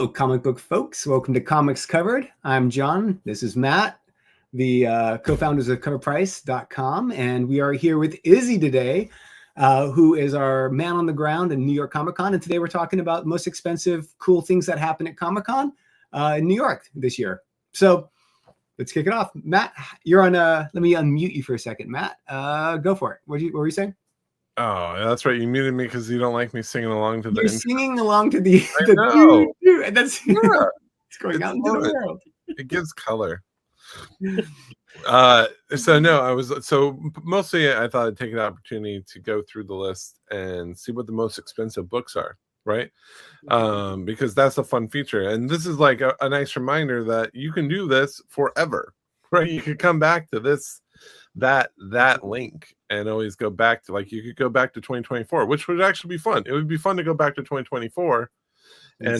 Hello, comic book folks. Welcome to Comics Covered. I'm John. This is Matt, the co-founders of CovrPrice.com, and we are here with Izzy today, who is our man on the ground in New York Comic Con. And today we're talking about most expensive, cool things that happen at Comic Con in New York this year. So let's kick it off. Matt, you're on. Let me unmute you for a second. Matt, go for it. What were you saying? Oh, that's right. You muted me because you don't like me singing along to the intro. Singing along to the and that's it's going out into the world. It gives color. So mostly I thought I'd take an opportunity to go through the list and see what the most expensive books are, right? Because that's a fun feature. And this is like a nice reminder that you can do this forever, right? You could come back to that link and always go back to, like, you could go back to 2024, which would actually be fun. It would be fun to go back to 2024 and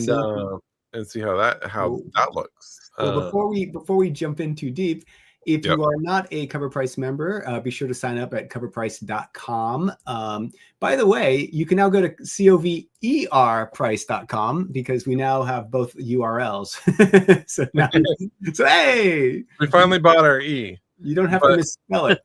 see how that looks. Well, before we jump in too deep, if you are not a CovrPrice member, be sure to sign up at CovrPrice.com. By the way, you can now go to CovrPrice.com because we now have both URLs. so hey, we finally bought our E. You don't have to misspell it.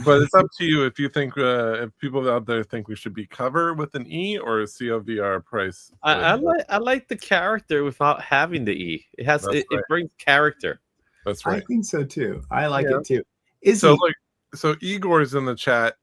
But it's up to you if you think if people out there think we should be Cover with an E or a COVR Price. I like the character without having the E. It brings character. That's right. I think so too. I like it too. So Igor's in the chat.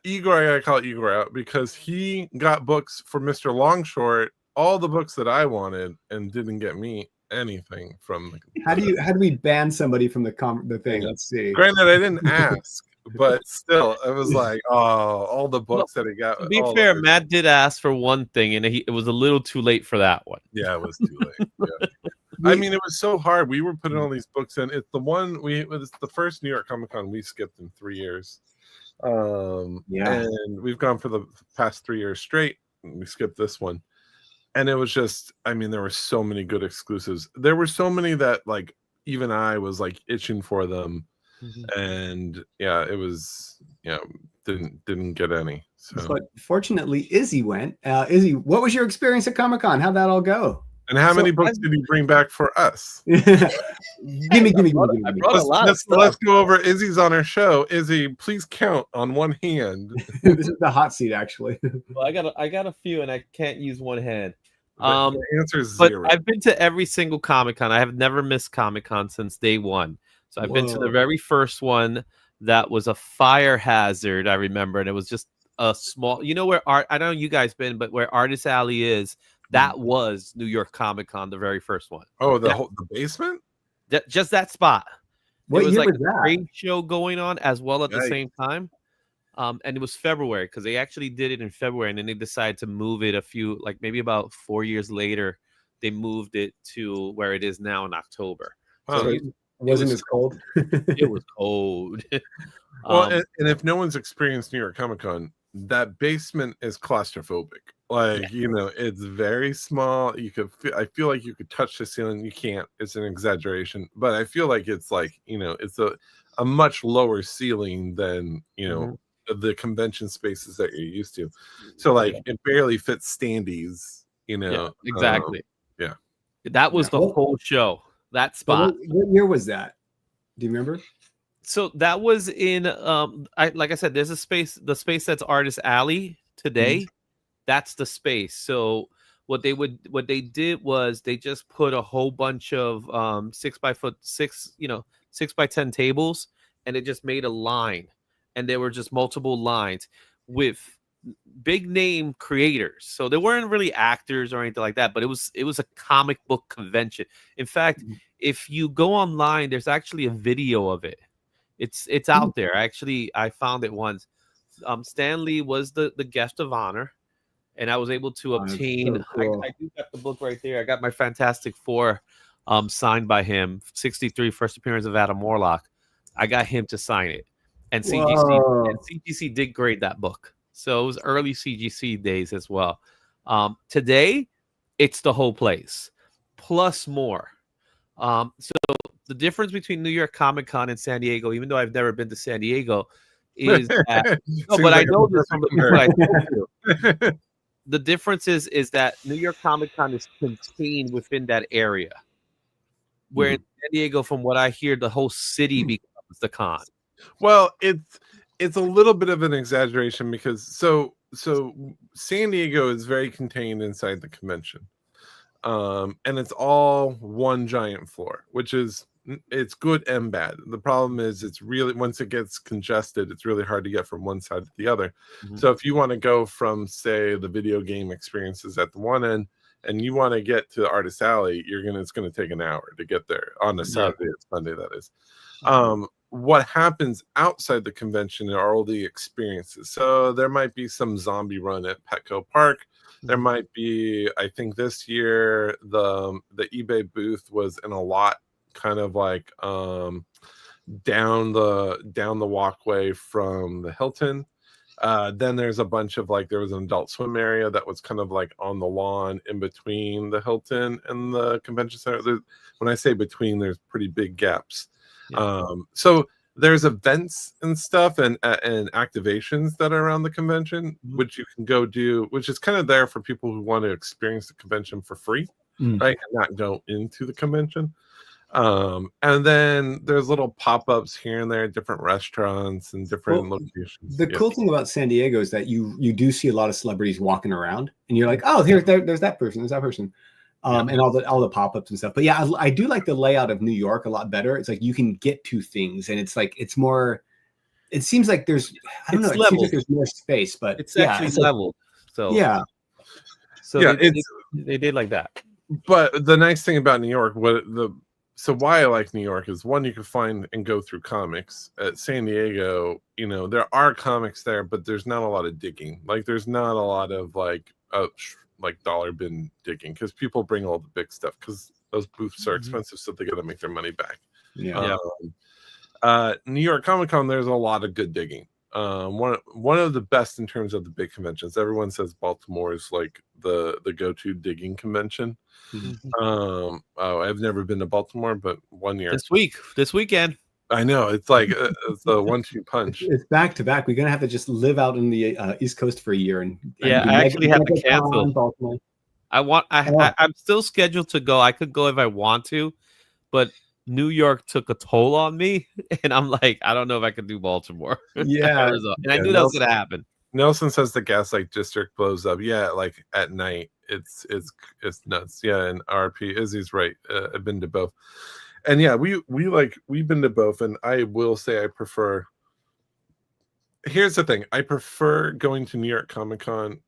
Igor, I gotta call Igor out because he got books for Mr. Longshort, all the books that I wanted, and didn't get me anything from the how do we ban somebody from the thing? Let's see. Granted, I didn't ask, but still, it was like, all the books that he got. To be fair, Matt did ask for one thing, and it was a little too late for that one. Yeah, it was too late. Yeah. I mean, it was so hard. We were putting all these books in. It's it's the first New York Comic Con we skipped in 3 years. And we've gone for the past 3 years straight. We skipped this one. And it was just, I mean, there were so many good exclusives. There were so many that, like, even I was like itching for them. And it was, didn't get any. So. But fortunately, Izzy went. Izzy, what was your experience at Comic Con? How'd that all go? And how many books did you bring back for us? Give me. I brought a lot of stuff. Let's go over. Izzy's on our show. Izzy, please count on one hand. This is the hot seat, actually. Well, I got a few, and I can't use one hand. The answer is but 0. I've been to every single Comic Con. I have never missed Comic Con since day one. So I've been to the very first one that was a fire hazard. I remember, and it was just a small. Where I don't know you guys been, but where Artist Alley is. That was New York Comic Con, the very first one. Oh, the basement? Just that spot. What was year like was a that? trade show going on as well at the same time. And it was February because they actually did it in February, and then they decided to move it maybe about 4 years later. They moved it to where it is now in October. So it wasn't as cold. It was cold. Well, and if no one's experienced New York Comic Con, that basement is claustrophobic. Like, it's very small. I feel like you could touch the ceiling. You can't. It's an exaggeration, but I feel like it's like, it's a much lower ceiling than, the convention spaces that you're used to. So like it barely fits standees, Yeah, exactly. Yeah. That was the whole show. That spot. What year was that? Do you remember? So that was in like I said, there's the space that's Artist Alley today. That's the space. So what they did was they just put a whole bunch of 6x10 tables, and it just made a line, and there were just multiple lines with big name creators. So they weren't really actors or anything like that, but it was a comic book convention. In fact, if you go online, there's actually a video of it. It's out there. I found it once. Stan Lee was the guest of honor. And I was able to obtain. So cool. I do got the book right there. I got my Fantastic Four signed by him. 63, first appearance of Adam Warlock. I got him to sign it, and CGC did grade that book. So it was early CGC days as well. Today, it's the whole place plus more. So the difference between New York Comic Con and San Diego, even though I've never been to San Diego, is that. No, but I know this from the people I talk to. the difference is that New York Comic Con is contained within that area, where in San Diego, from what I hear, the whole city becomes the con. Well, it's a little bit of an exaggeration because so San Diego is very contained inside the convention, and it's all one giant floor, which is it's good and bad. The problem is it's really, once it gets congested, it's really hard to get from one side to the other. So if you want to go from, say, the video game experiences at the one end and you want to get to Artist Alley, it's gonna take an hour to get there on a Saturday or Sunday, that is. What happens outside the convention are all the experiences. So there might be some zombie run at Petco Park. There might be, I think this year the eBay booth was in a lot, kind of like down the walkway from the Hilton. Then there's a bunch of, like, there was an Adult Swim area that was kind of like on the lawn in between the Hilton and the convention center. When I say between, there's pretty big gaps. So there's events and stuff and activations that are around the convention, which you can go do, which is kind of there for people who want to experience the convention for free, right, and not go into the convention. And then there's little pop-ups here and there, different restaurants and different locations. The cool thing about San Diego is that you do see a lot of celebrities walking around, and you're like, oh, there's that person, there's that person. And all the pop-ups and stuff. But yeah, I do like the layout of New York a lot better. It's like you can get to things, and it's like it's more. It seems like there's I don't know. It seems like there's more space, but it's actually leveled. So they did like that. But the nice thing about New York, why I like New York is, one, you can find and go through comics. At San Diego, there are comics there, but there's not a lot of digging. Like, there's not a lot of like dollar bin digging, because people bring all the big stuff because those booths are expensive, so they got to make their money back. New York Comic Con, there's a lot of good digging. One of the best in terms of the big conventions. Everyone says Baltimore is like the go-to digging convention. I've never been to Baltimore, but one year this weekend. I know, it's like it's a 1-2 punch. It's back to back. We're gonna have to just live out in the East Coast for a year, and I actually have to cancel. I'm still scheduled to go. I could go if I want to, but New York took a toll on me, and I'm like, I don't know if I could do Baltimore. Yeah, and I knew that was gonna happen. Nelson says the Gaslight District blows up. Yeah, like at night, it's nuts. Yeah, and RP Izzy's right. I've been to both. And yeah, we've been to both, and I will say I prefer. Here's the thing: I prefer going to New York Comic Con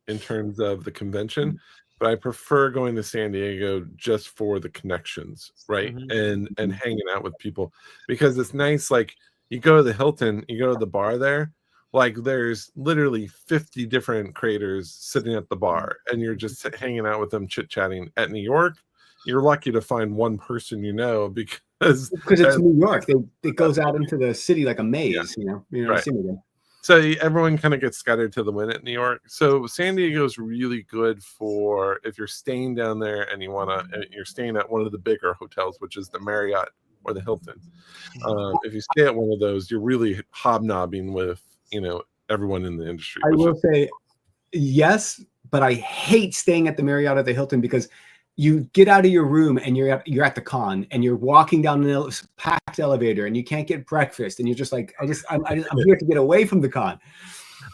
in terms of the convention, but I prefer going to San Diego just for the connections, right? And hanging out with people, because it's nice. Like, you go to the Hilton, you go to the bar there, like there's literally 50 different creators sitting at the bar, and you're just hanging out with them, chit chatting. At New York, you're lucky to find one person because it's New York. It goes out into the city like a maze, Right. So everyone kind of gets scattered to the wind at New York. So San Diego is really good for if you're staying down there and you're staying at one of the bigger hotels, which is the Marriott or the Hilton. If you stay at one of those, you're really hobnobbing with everyone in the industry. I will say yes, but I hate staying at the Marriott or the Hilton, because you get out of your room and you're at the con, and you're walking down a packed elevator, and you can't get breakfast, and you're just like, I'm here to get away from the con.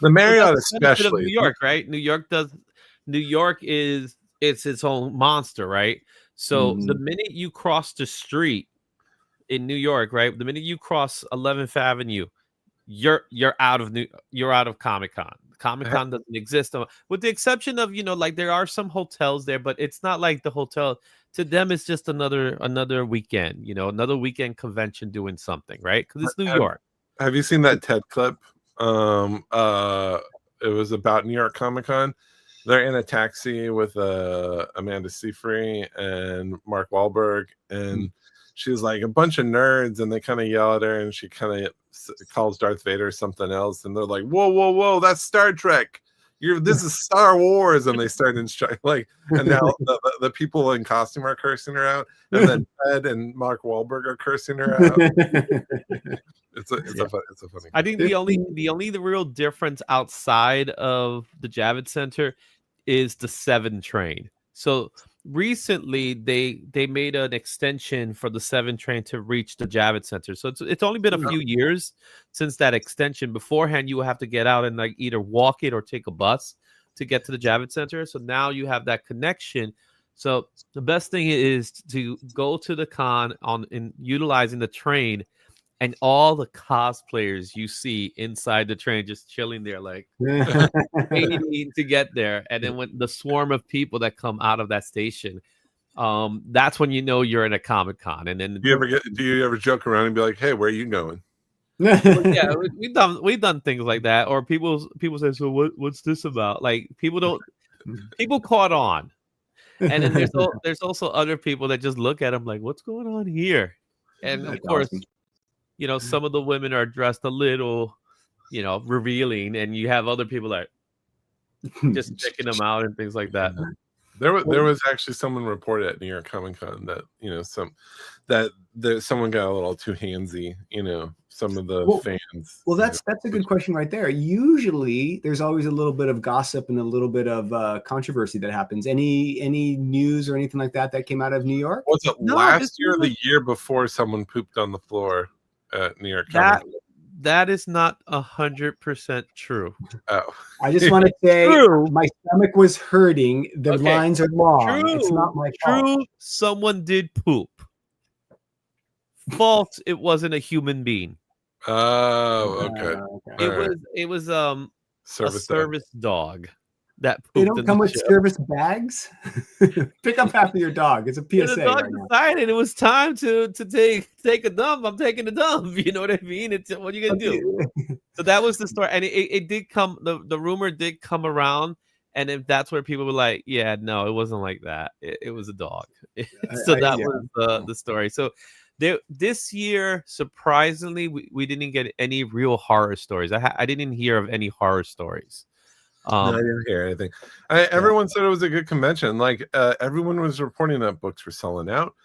The Marriott, especially New York, right? New York is its own monster, right? So the minute you cross the street in New York, right? The minute you cross 11th Avenue, you're out of Comic-Con. Comic-Con doesn't exist, with the exception of like there are some hotels there, but it's not like the hotel to them. It's just another weekend, another weekend convention doing something, right? Because it's New York. Have you seen that TED clip? It was about New York Comic-Con. They're in a taxi with Amanda Seyfried and Mark Wahlberg, and she's like a bunch of nerds, and they kind of yell at her, and she kind of calls Darth Vader something else, and they're like, whoa, that's Star Trek. This is Star Wars, and they start and now the people in costume are cursing her out, and then Ted and Mark Wahlberg are cursing her out. It's a funny. I think the real difference outside of the Javits Center is the 7 train. So recently they made an extension for the 7 train to reach the Javits Center. So it's only been a few years since that extension. Beforehand, you would have to get out and like either walk it or take a bus to get to the Javits Center. So now you have that connection. So the best thing is to go to the con in utilizing the train, and all the cosplayers you see inside the train just chilling there, like waiting to get there. And then when the swarm of people that come out of that station, that's when you know you're in a Comic-Con. And then Do you ever joke around and be like, "Hey, where are you going?" well, yeah, we've done things like that. Or people say, "So what's this about?" Like people caught on. And then there's also other people that just look at them like, "What's going on here?" And of course, you know, some of the women are dressed a little, you know, revealing, and you have other people that just checking them out and things like that. There was actually someone reported at New York Comic Con that, you know, someone got a little too handsy, you know, some of the fans. Well, that's a good question right there. Usually there's always a little bit of gossip and a little bit of controversy that happens. Any news or anything like that came out of New York? Was it last year or the year before someone pooped on the floor at New York Comic Con? That is not 100% true. Oh, I just want to say my stomach was hurting. The lines are long. True. It's not my fault. True. Someone did poop. False. It wasn't a human being. Oh, okay. It was a service dog that pooped. They don't come with service bags. Pick up half of your dog. It's a PSA. The dog decided it was time to take a dump. I'm taking a dump. You know what I mean? It's what are you gonna do? So that was the story, and it did come. The rumor did come around, and if that's where people were like, "Yeah, no, it wasn't like that. It was a dog." So that was the story. So this year, surprisingly, we didn't get any real horror stories. I didn't hear of any horror stories. No, I didn't hear anything. Everyone said it was a good convention. Like everyone was reporting that books were selling out.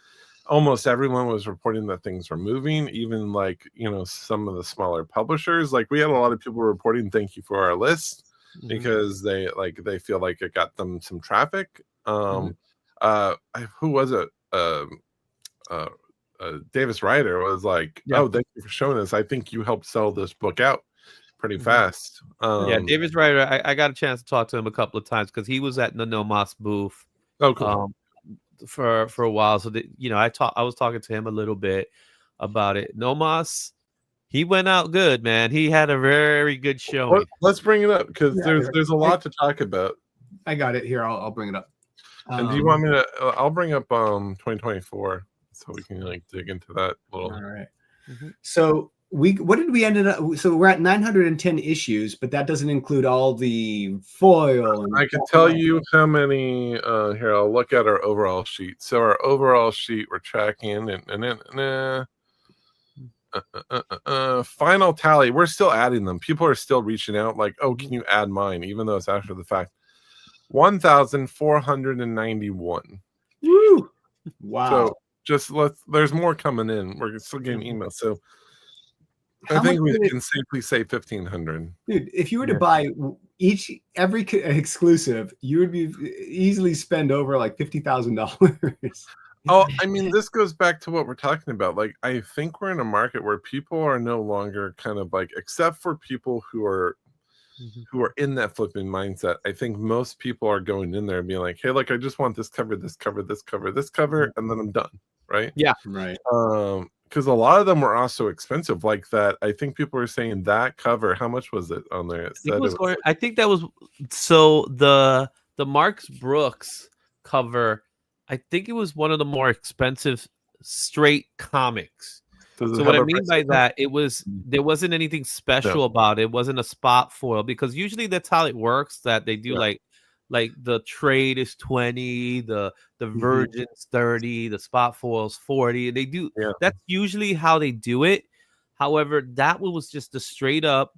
Almost everyone was reporting that things were moving. Even like, you know, some of the smaller publishers. Like we had a lot of people reporting "thank you for our list" because they feel like it got them some traffic. Who was it? Davis Ryder was like, "Oh, thank you for showing this. I think you helped sell this book out pretty fast." Davis Ryder, I got a chance to talk to him a couple of times because he was at the Nomos booth. Oh, cool. For a while. So I was talking to him a little bit about it. Nomos, he went out good, man. He had a very good showing. Let's bring it up because there's a lot to talk about. I got it here. I'll bring it up. And do you want me to? I'll bring up 2024 so we can like dig into that a little. All right. So what did we end up? So we're at 910 issues, but that doesn't include all the foil. I can tell you how many. Here, I'll look at our overall sheet. So our overall sheet, we're tracking final tally. We're still adding them. People are still reaching out, like, "Oh, can you add mine?" Even though it's after the fact. 1,491. Woo! Wow. So there's more coming in. We're still getting emails. So I think we can safely say 1,500. Dude, if you were to buy every exclusive, you would be easily spend over like $50,000. Oh, I mean, this goes back to what we're talking about. Like, I think we're in a market where people are no longer kind of like, except for people who are in that flipping mindset. I think most people are going in there and being like, "Hey, look, I just want this cover, this cover, this cover, this cover, and then I'm done." Right? Yeah. Right. Because a lot of them were also expensive, like that. I think people were saying that cover. How much was it on there? I think that was so the Marx Brooks cover. I think it was one of the more expensive straight comics. So what I mean by that, there wasn't anything special about it. It wasn't a spot foil, because usually that's how it works. That they do like the trade is 20, the Virgin's 30, the spot foil's 40. They do that's usually how they do it. However, that was just a straight up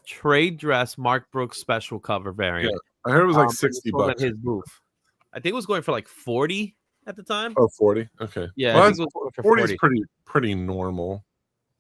trade dress Mark Brooks special cover variant. Yeah. I heard it was like $60 at his booth. I think it was going for like 40 at the time. Oh, 40. Okay. Yeah, well, I think it was for 40 is pretty normal.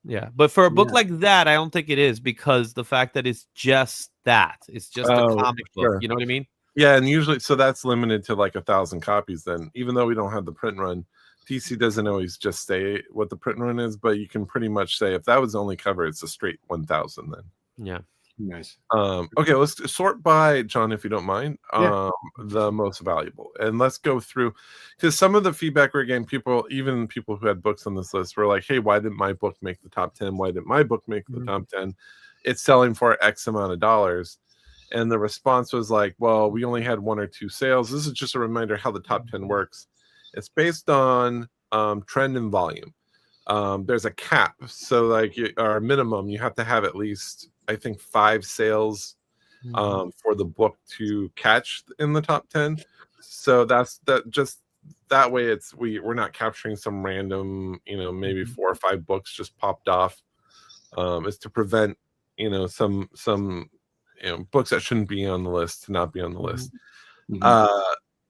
Yeah, but for a book like that, I don't think it is, because the fact that it's just a comic book. You know what I mean? Yeah, and usually, so that's limited to like 1,000 copies. Then, even though we don't have the print run, DC doesn't always just say what the print run is, but you can pretty much say if that was the only cover, it's a straight 1,000. Then, Yeah. Nice. Okay, let's sort by, John, if you don't mind, Yeah. the most valuable, and let's go through, because some of the feedback we're getting, even people who had books on this list were like, hey, why didn't my book make the top 10? Why didn't my book make the top 10? It's selling for X amount of dollars. And the response was like, well, we only had 1 or 2 sales. This is just a reminder how the top 10 works. It's based on trend and volume. There's a cap. So like our minimum, you have to have at least, I think, 5 sales for the book to catch in the top 10. So that way we're not capturing some random, maybe 4 or 5 books just popped off. Is to prevent, some books that shouldn't be on the list to not be on the list.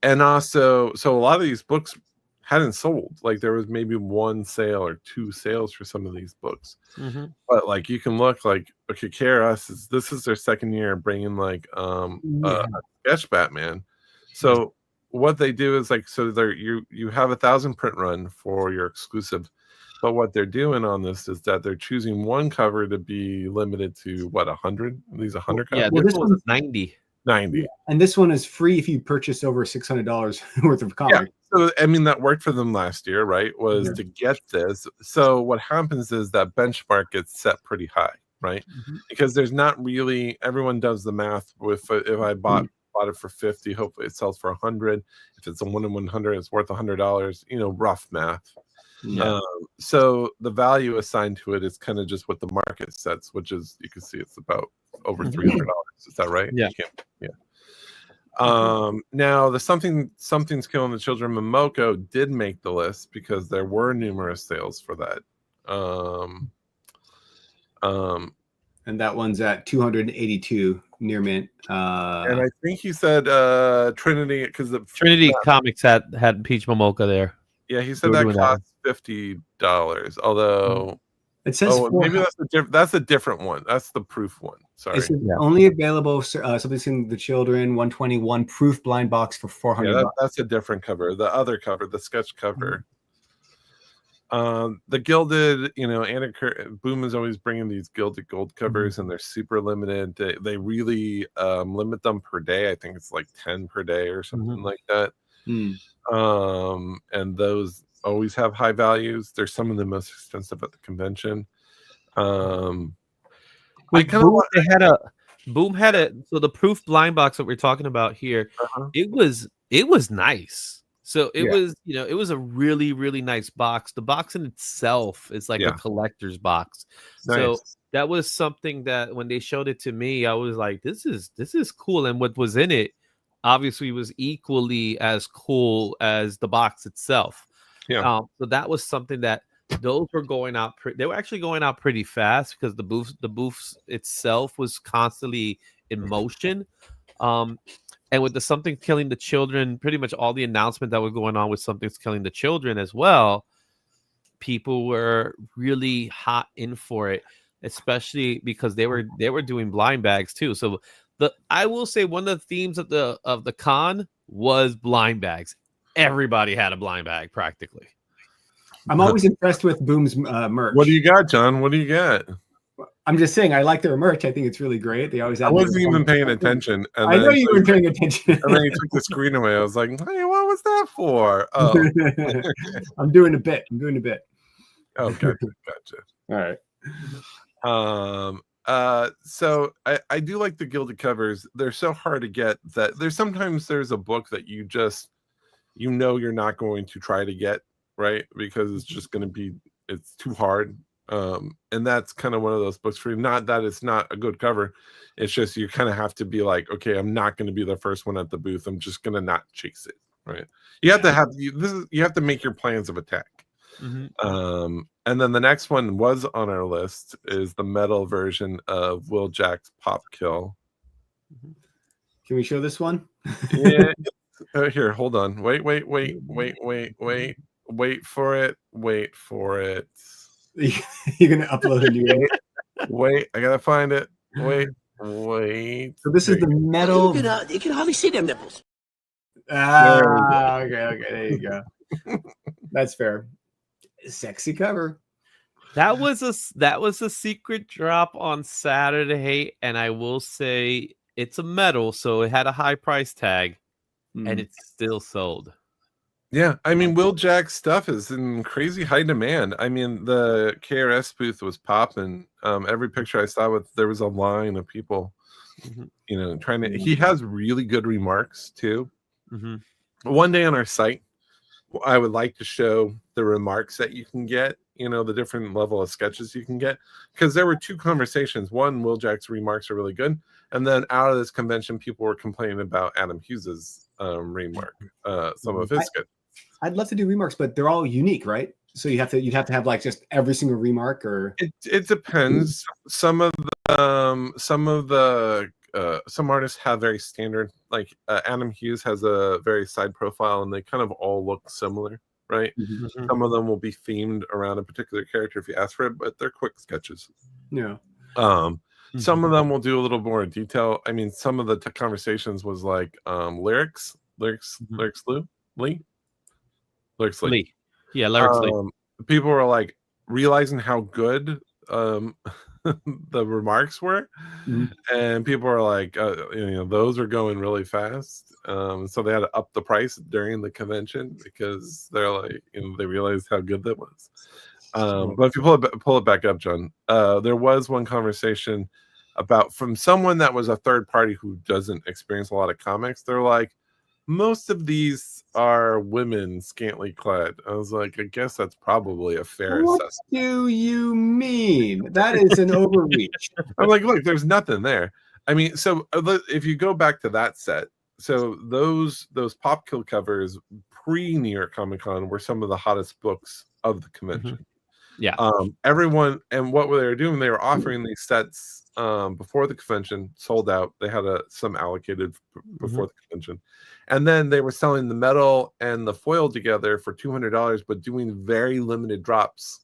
And also, so a lot of these books hadn't sold. Like there was maybe 1 sale or 2 sales for some of these books. But like you can look like, okay, KRS this is their second year bringing like a sketch Batman. So what they do is like, so you have 1,000 print run for your exclusive. But what they're doing on this is that they're choosing 1 cover to be limited to 100? These 100 covers? Yeah, this one was 90. 90. Yeah. And this one is free if you purchase over $600 worth of comic. So I mean, that worked for them last year, right? Was to get this. So what happens is that benchmark gets set pretty high, right? Because there's not really, everyone does the math with, if I bought it for 50, hopefully it sells for 100. If it's a 1 in 100, it's worth $100, rough math. So the value assigned to it is kind of just what the market sets, which is, you can see it's about over $300. Is that right? Yeah. Now the something's killing the children. Momoko did make the list because there were numerous sales for that. And that one's at 282 near mint. And I think he said Trinity, because the Trinity Comics had Peach Momoko there. Yeah, he said that costs $50. Although it says maybe that's a different one. That's the proof one. Sorry. It's only available something the children 121 proof blind box for $400. Yeah, that's a different cover. The other cover, the sketch cover. The gilded, Boom is always bringing these gilded gold covers, and they're super limited. They really limit them per day. I think it's like 10 per day or something like that. And those always have high values. They're some of the most expensive at the convention. Boom had a so the proof blind box that we're talking about here, it was nice. So it was, it was a really, really nice box. The box in itself is like a collector's box. Nice. So that was something that when they showed it to me, I was like, this is cool. And what was in it obviously was equally as cool as the box itself. So that was something that those were going out. They were actually going out pretty fast because the booth itself was constantly in motion. And with the Something Killing the Children, pretty much all the announcement that was going on with Something's Killing the Children as well, people were really hot in for it, especially because they were doing blind bags too. So I will say one of the themes of the con was blind bags. Everybody had a blind bag practically. I'm always impressed with Boom's merch. What do you got, John? What do you got? I'm just saying, I like their merch. I think it's really great. They always. I wasn't even paying attention. And I know you weren't paying attention. And then you took the screen away. I was like, "Hey, what was that for?" Oh, I'm doing a bit. Oh, gotcha. All right. So I do like the gilded covers. They're so hard to get that there's a book that you just you're not going to try to get, right? Because it's just going to be, it's too hard. And that's kind of one of those books for you. Not that it's not a good cover. It's just you kind of have to be like, okay, I'm not going to be the first one at the booth. I'm just going to not chase it, right? You have to you have to make your plans of attack. And then the next one was on our list is the metal version of Will Jack's Pop Kill. Can we show this one? Yeah. Here, hold on. Wait for it. You're gonna upload a new one. Wait, I gotta find it. Wait. Wait. So this is the metal. You can hardly see them nipples. Okay. There you go. That's fair. Sexy cover. That was a secret drop on Saturday, and I will say it's a metal, so it had a high price tag, and it's still sold. Yeah, I mean, Will Jack's stuff is in crazy high demand. I mean, the KRS booth was popping. Every picture I saw there was a line of people, trying to. He has really good remarks too. One day on our site, I would like to show the remarks that you can get. The different level of sketches you can get, because there were two conversations. One, Will Jack's remarks are really good, and then out of this convention, people were complaining about Adam Hughes's remark, some of his sketches. I'd love to do remarks, but they're all unique, right? So you'd have to have like just every single remark, or it depends. Some artists have very standard, like Adam Hughes has a very side profile, and they kind of all look similar, right? Some of them will be themed around a particular character if you ask for it, but they're quick sketches. Yeah. Some of them will do a little more detail. I mean, some of the conversations was like lyrics Lee. Yeah, Lyrics Lee. People were like realizing how good the remarks were, and people were like, those are going really fast. So they had to up the price during the convention because they're like, they realized how good that was. But if you pull it back up, John, there was one conversation from someone that was a third party who doesn't experience a lot of comics. They're like, most of these are women scantily clad. I was like, I guess that's probably a fair assessment. What do you mean? That is an overreach. I'm like, look, there's nothing there. I mean, so if you go back to that set, so those Pop Kill covers pre New York Comic Con were some of the hottest books of the convention. Yeah. Everyone, and what they were doing, they were offering these sets before the convention, sold out. They had some allocated before the convention, and then they were selling the metal and the foil together for $200, but doing very limited drops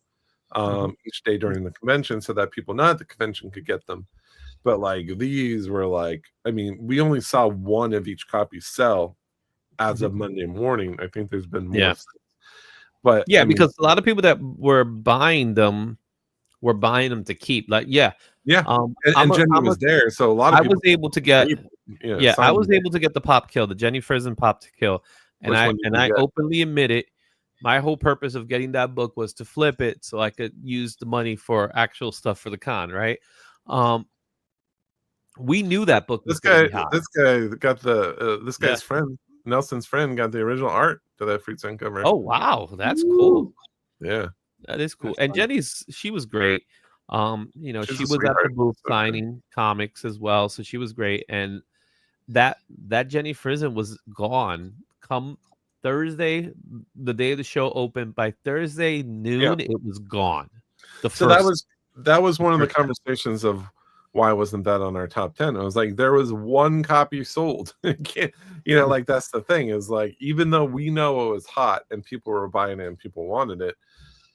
each day during the convention, so that people not at the convention could get them. But like these were like, I mean, we only saw one of each copy sell as of Monday morning. I think there's been more. Yeah. But yeah, because a lot of people that were buying them to keep. Like, yeah. And Jenny was there, so a lot of people. I was able to get. I was able to get the Pop Kill, the Jenny Frison Pop Kill, and I openly admit it. My whole purpose of getting that book was to flip it so I could use the money for actual stuff for the con, right? We knew that book was going to be hot. This guy got this guy's friend, Nelson's friend, got the original art to that Fruit Sun cover. Oh wow, that's cool. Yeah, that is cool. That's and fun. she was great. She was at the booth signing comics as well, so she was great. And that Jenny Frison was gone come Thursday, the day of the show opened. By Thursday noon, it was gone. That was one of the conversations of why wasn't that on our top 10? I was like, there was one copy sold. Like that's the thing, is like, even though we know it was hot and people were buying it and people wanted it,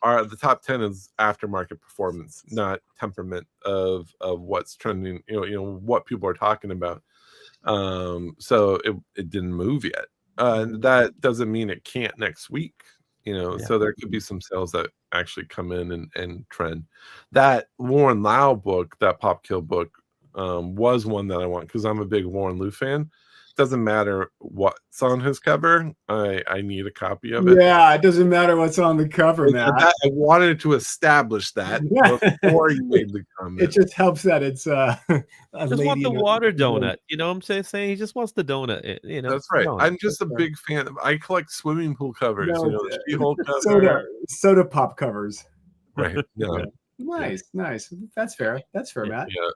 the top 10 is aftermarket performance, not temperament of what's trending, what people are talking about. So it didn't move yet. And that doesn't mean it can't next week. So there could be some sales that actually come in and trend. That Warren Lau book, that Pop Kill book, was one that I want because I'm a big Warren Liu fan. Doesn't matter what's on his cover, I need a copy of it. Yeah, it doesn't matter what's on the cover, man. I wanted to establish that before you made the comment. It just helps that it's a just want the water donut. You know what I'm saying? He just wants the donut. That's right. I'm just a big fan. I collect swimming pool covers. She-Hulk cover. Soda pop covers. Right. Yeah. Nice. That's fair. Matt. Yeah.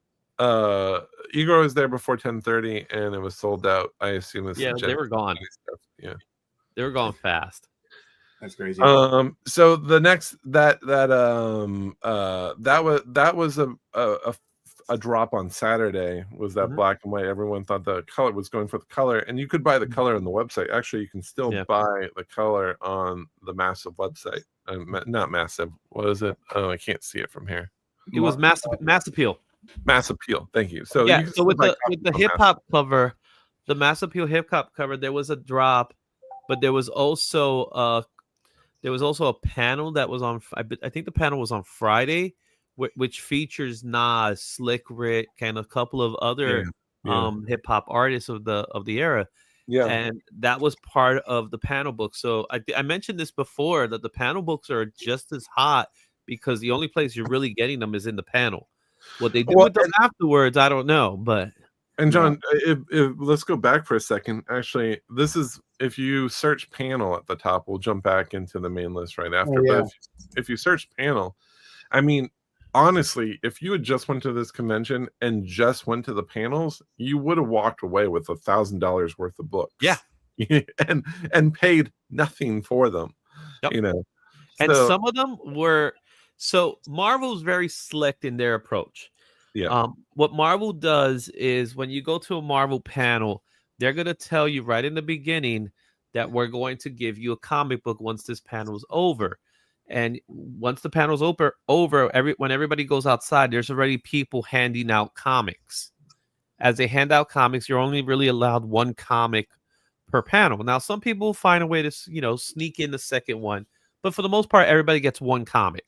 Igor was there before 10:30 and it was sold out. I assume it's they were gone. Stuff. Yeah, they were gone fast. That's crazy. So the next that was a drop on Saturday, was that black and white. Everyone thought the color was going for the color, and you could buy the color on the website. Actually, you can still buy the color on the Massive website. Not Massive. What is it? Oh, I can't see it from here. It was Mass Appeal. Mass Appeal. Thank you. So Yeah. you can So with still buy the copies from hip Mass. hop cover, the Mass Appeal hip hop cover, there was a drop, but there was also a panel that was on. I think the panel was on Friday, which features Nas, Slick Rick, and a couple of other Yeah. hip hop artists of the era. Yeah. And that was part of the panel book. So I mentioned this before, that the panel books are just as hot because the only place you're really getting them is in the panel. What they do Well, with them afterwards, I don't know. But And John, if let's go back for a second. Actually, this is, if you search panel at the top, we'll jump back into the main list right after. yeah. But if you search panel, I mean, honestly, if you had just went to this convention and just went to the panels, you would have walked away with $1,000 worth of books. Yeah. and paid nothing for them. Yep. You know. And So, some of them were, so Marvel's very slick in their approach. yeah. What Marvel does is when you go to a Marvel panel, they're going to tell you right in the beginning that we're going to give you a comic book once this panel is over. And once the panel's over, when everybody goes outside, there's already people handing out comics. As they hand out comics, you're only really allowed one comic per panel. Now, some people find a way to, sneak in the second one, but for the most part, everybody gets one comic.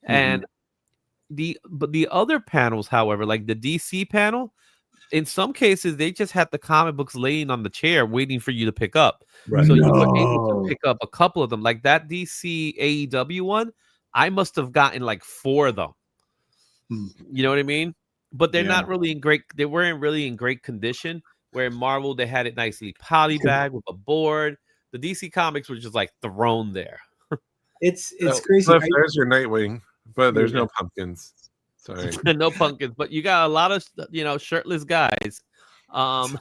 And the other panels, however, like the DC panel, in some cases they just had the comic books laying on the chair waiting for you to pick up. Right. So you were able to pick up a couple of them. Like that DC AEW one, I must have gotten like 4 of them. You know what I mean? But they're not really in great, they weren't really in great condition. Where in Marvel they had it nicely polybagged with a board. The DC comics were just like thrown there. It's crazy. Cliff, there's your Nightwing, but there's no pumpkins. Sorry. No pumpkins, but you got a lot of shirtless guys. And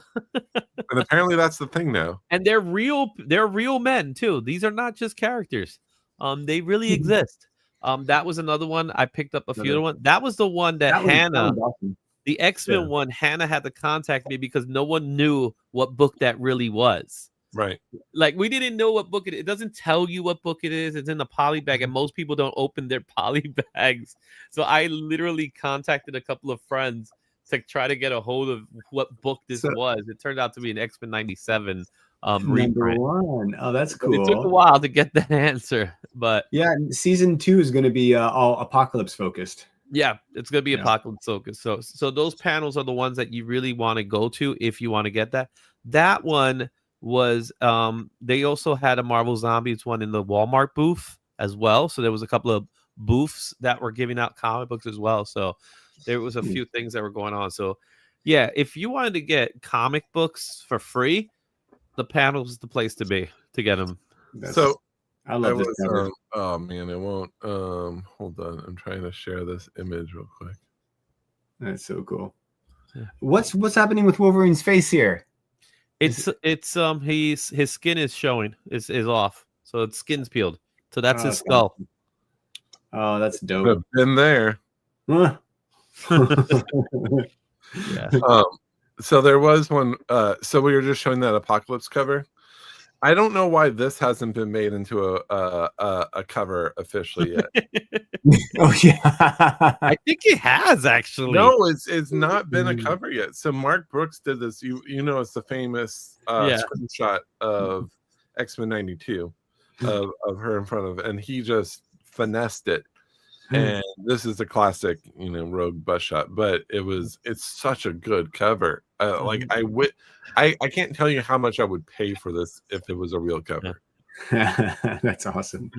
apparently that's the thing now. And they're real men too. These are not just characters. They really exist. That was another one. I picked up a few other ones. That was the one that Hannah, awesome. the X-Men one, Hannah had to contact me because no one knew what book that really was. Right. Like we didn't know what book it is. It doesn't tell you what book it is. It's in the poly bag, and most people don't open their poly bags. So I literally contacted a couple of friends to try to get a hold of what book this was. It turned out to be an X-Men 97 reprint. Number 1. Oh, that's cool. It took a while to get that answer, but yeah, season 2 is going to be all apocalypse focused. Yeah, it's going to be apocalypse focused. So those panels are the ones that you really want to go to if you want to get that. That one was they also had a Marvel Zombies one in the Walmart booth as well. So there was a couple of booths that were giving out comic books as well. So there was a few things that were going on. So yeah, if you wanted to get comic books for free, the panel is the place to be to get them. I love this cover. Oh man, it won't. Hold on, I'm trying to share this image real quick. That's so cool. Yeah. What's happening with Wolverine's face here? It's his skin is showing, is off, so its skin's peeled. So that's his skull. Oh, that's dope. I've been there. Huh. Yeah. So there was one. So we were just showing that apocalypse cover. I don't know why this hasn't been made into a cover officially yet. Oh yeah, I think it has actually. No, it's not been a cover yet. So Mark Brooks did this. You know, it's the famous screenshot of X-Men 92 of her in front of, and he just finessed it. And this is a classic, Rogue bus shot, but it's such a good cover. Like I can't tell you how much I would pay for this if it was a real cover. That's awesome.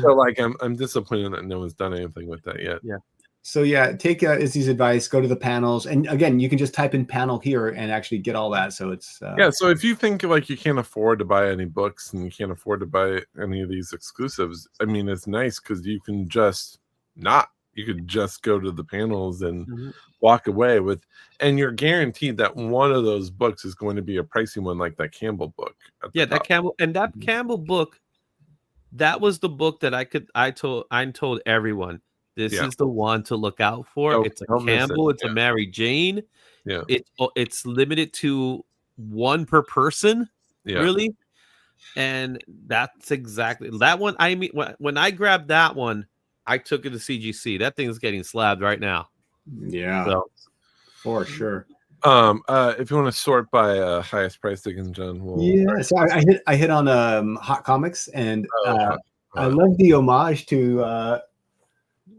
So like I'm disappointed that no one's done anything with that yet. Yeah. So yeah, take Izzy's advice, go to the panels, and again, you can just type in panel here and actually get all that. So it's so if you think like you can't afford to buy any books and you can't afford to buy any of these exclusives, I mean, it's nice because you can just go to the panels and walk away with, and you're guaranteed that one of those books is going to be a pricey one, like that Campbell book. That Campbell book, that was the book that I told everyone. This is the one to look out for. It's a Campbell. It's a Mary Jane. Yeah. It's limited to one per person. Yeah. Really. And that's exactly that one. I mean, when I grabbed that one, I took it to CGC. That thing's getting slabbed right now. Yeah, So for sure. If you want to sort by highest price again, John, Yeah, so I hit on Hot Comics, and I Hot. love the homage to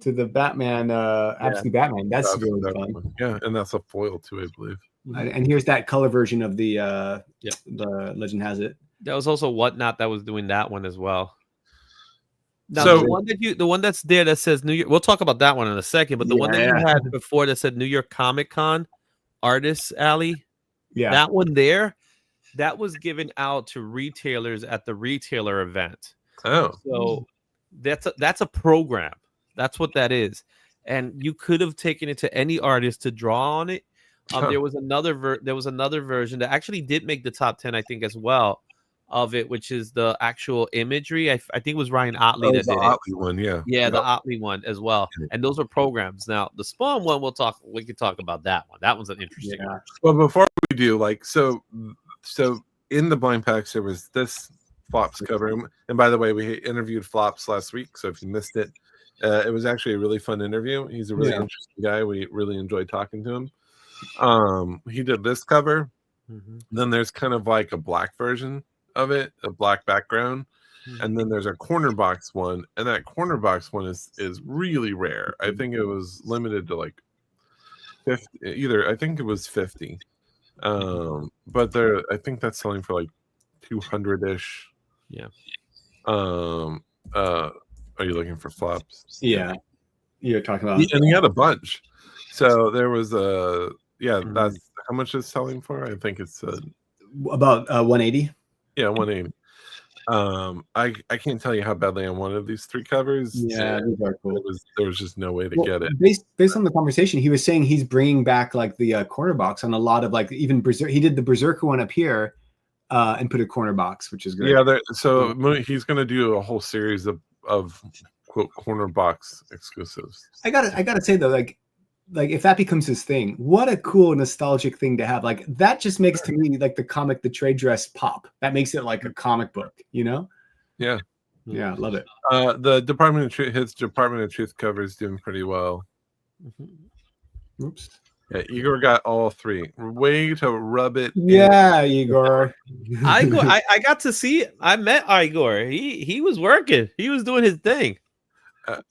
the Batman, Absolute Batman. That's really fun. Yeah, and that's a foil too, I believe. And here's that color version of the Yep. the Legend Has It. that was also Whatnot that was doing that one as well. Now So- the one that's there that says New York. We'll talk about that one in a second. But the one that you had before that said New York Comic Con Artists Alley, Yeah, that one there, that was given out to retailers at the retailer event. Oh, So that's a program. That's what that is. And you could have taken it to any artist to draw on it. Huh. There was another version that actually did make the top 10, I think, as well, of it, which is the actual imagery. I think it was Ryan Otley that the did Otley one, yeah. it. The Otley one as well. And those are programs. Now the Spawn one, we could talk about that one. That one's an interesting one. Well, before we do, so in the blind packs there was this Flops cover, and by the way, we interviewed Flops last week, so if you missed it, it was actually a really fun interview. He's a really interesting guy. We really enjoyed talking to him. He did this cover. Then there's kind of like a black version of it, a black background, and then there's a corner box one, and that corner box one is really rare. I think it was limited to like 50, I think it was 50, but I think that's selling for like 200-ish. Are you looking for Flops? Yeah, you're talking about. And he had a bunch, so there was that's how much it's selling for. I think it's About 180. Yeah, 180. I can't tell you how badly I wanted these 3 covers. Yeah, these are cool. There was just no way to get it. Based on the conversation, he was saying he's bringing back like the corner box on a lot of like even he did the Berserker one up here, and put a corner box, which is great. Yeah, so he's going to do a whole series of quote corner box exclusives. I gotta say though, like if that becomes his thing, what a cool nostalgic thing to have. Like that just makes to me like the comic, the trade dress pop. That makes it like a comic book, you know? Yeah, love it. The his Department of Truth cover is doing pretty well. Oops. Yeah, Igor got all 3. Way to rub it. Yeah, Igor. I got to see it. I met Igor. He was working. He was doing his thing.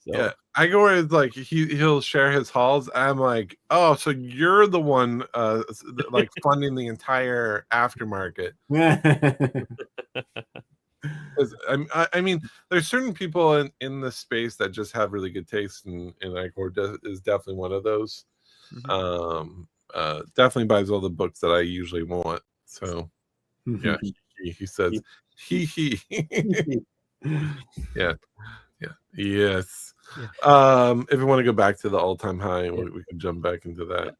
Yeah, Igor is like he'll share his hauls. I'm like, oh, so you're the one like funding the entire aftermarket. I mean, there's certain people in this space that just have really good taste, and Igor is definitely one of those. Definitely buys all the books that I usually want. So yeah, he says he yeah. Yes. If we want to go back to the all-time high, we can jump back into that.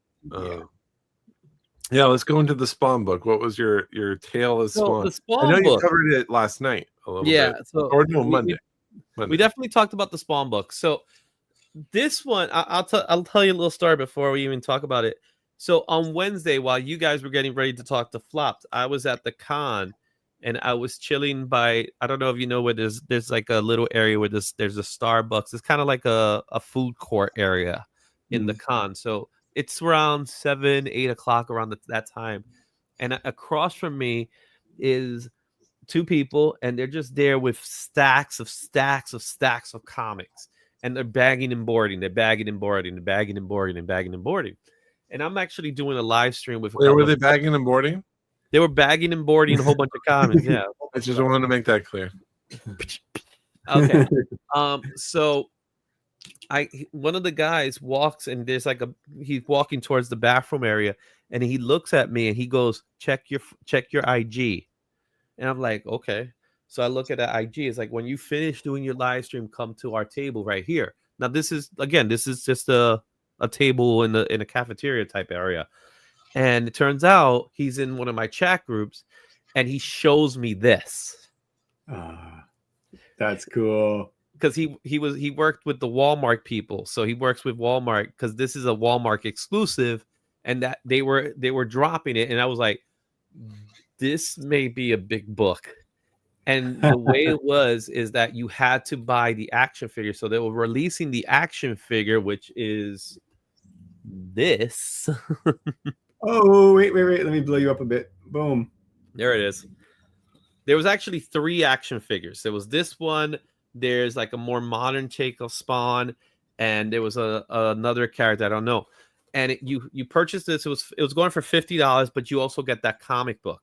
Let's go into the Spawn book. What was your tale of Spawn? The Spawn I know book. you covered it last night a little bit. Or no, Monday. We definitely talked about the Spawn book. So this one, I'll tell you a little story before we even talk about it. So on Wednesday, while you guys were getting ready to talk to Flopped, I was at the con. And I was chilling by, I don't know if you know where there's like a little area where there's a Starbucks. It's kind of like a food court area in the con. So it's around 7, 8 o'clock around that time. And across from me is 2 people, and they're just there with stacks of comics. And they're bagging and boarding. They're bagging and boarding. They're bagging and boarding and bagging and boarding. And I'm actually doing a live stream with. Where were they bagging and boarding? They were bagging and boarding a whole bunch of comics. Yeah. I just wanted to make that clear. Okay. So one of the guys walks, and there's like he's walking towards the bathroom area, and he looks at me and he goes, check your IG. And I'm like, okay. So I look at the IG. It's like, when you finish doing your live stream, come to our table right here. Now this is just a table in a cafeteria type area. And it turns out he's in one of my chat groups, and he shows me this. That's cool. Because he worked with the Walmart people, so he works with Walmart because this is a Walmart exclusive, and that they were dropping it, and I was like, this may be a big book. And the way it is that you had to buy the action figure, so they were releasing the action figure, which is this. Oh, wait. Let me blow you up a bit. Boom. There it is. There was actually 3 action figures. There was this one. There's like a more modern take of Spawn, and there was another character I don't know. And you purchased this. It was going for $50, but you also get that comic book.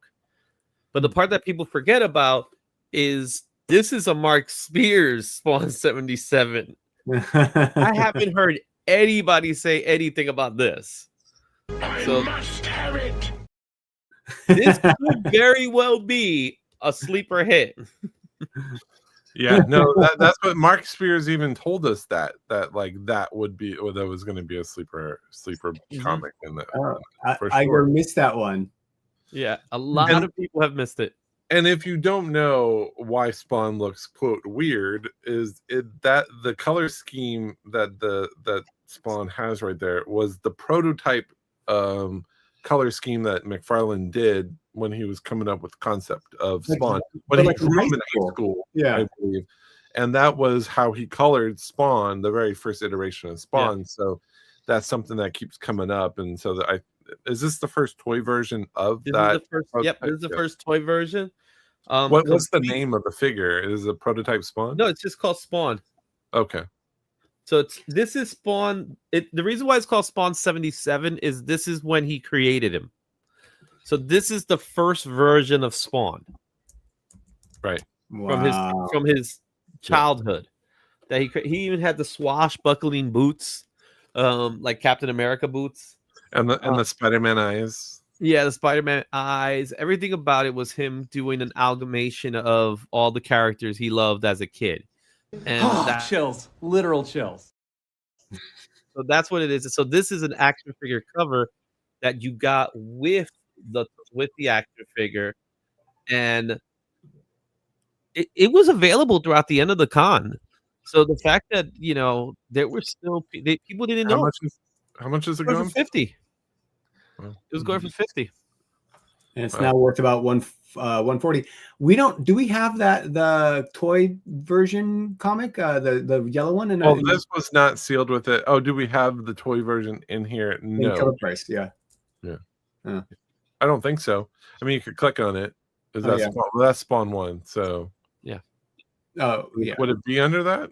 But the part that people forget about is this is a Mark Spears Spawn 77. I haven't heard anybody say anything about this. So must have it. this could very well be a sleeper hit. Yeah, no, that's what Mark Spears even told us that like that would be, or that was going to be a sleeper comic in that. I missed that one. Yeah, a lot of people have missed it. And if you don't know why Spawn looks quote weird, is it that the color scheme that Spawn has right there was the prototype color scheme that McFarlane did when he was coming up with the concept of Spawn when he drew him in high school, yeah, I believe. And that was how he colored Spawn, the very first iteration of Spawn. Yeah. So that's something that keeps coming up. And so is this the first toy version of that? Yep, this is the first toy version. What's the name of the figure? Is it a prototype Spawn? No, it's just called Spawn. Okay. So this is Spawn. The reason why it's called Spawn 77 is this is when he created him. So this is the first version of Spawn. Right. Wow. From his childhood. That he even had the swashbuckling boots, like Captain America boots. And the Spider-Man eyes. Yeah, the Spider-Man eyes. Everything about it was him doing an amalgamation of all the characters he loved as a kid. And chills, literal chills. So that's what it is. So this is an action figure cover that you got with the action figure, and it was available throughout the end of the con. So the fact that there were still people didn't know how much is it going going for 50. It was going for 50. And it's now worth about 140. Do we have the toy version comic, the yellow one? This was not sealed with it. Oh, do we have the toy version in here? No. In CovrPrice, yeah. I don't think so. I mean, you could click on it. That's Spawn 1. So yeah. Oh yeah. Would it be under that?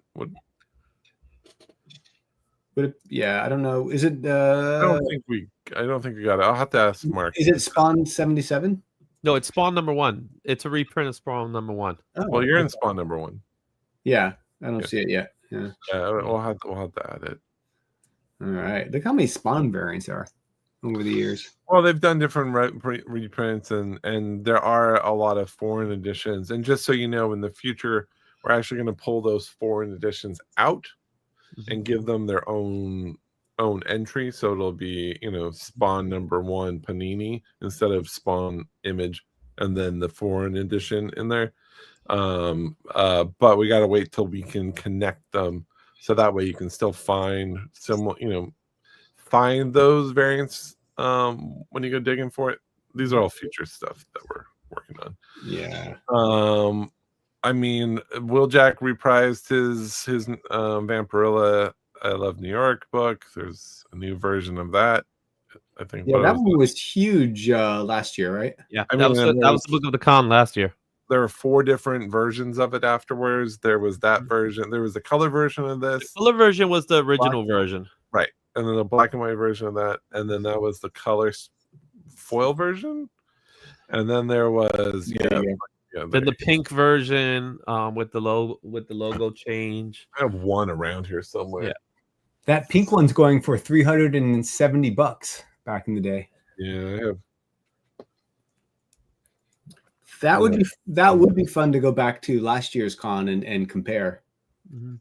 I don't know. Is it? I don't think we got it. I'll have to ask Mark. Is it Spawn 77? No, it's Spawn number 1. It's a reprint of Spawn number 1. Oh, well, you're in Spawn number 1. Yeah, I don't see it yet. Yeah, we'll have to add it. All right. Look how many Spawn variants are over the years. Well, they've done different reprints, and there are a lot of foreign editions. And just so you know, in the future, we're actually going to pull those foreign editions out and give them their own entry. So it'll be, Spawn number 1 Panini instead of Spawn Image and then the foreign edition in there. But we got to wait till we can connect them. So that way you can still find find those variants when you go digging for it. These are all future stuff that we're working on. Yeah. I mean, Will Jack reprised his Vampirilla I Love New York book. There's a new version of that. I think. Yeah, that one was huge last year, right? Yeah, that was the book of the con last year. There were 4 different versions of it afterwards. There was that version. There was the color version of this. The color version was the original version. Right. And then the black and white version of that. And then that was the color foil version. And then there was then the pink version with the logo change. I have one around here somewhere. Yeah. That pink one's going for $370 back in the day. Yeah, I have. That would be fun to go back to last year's con and compare. Mm-hmm.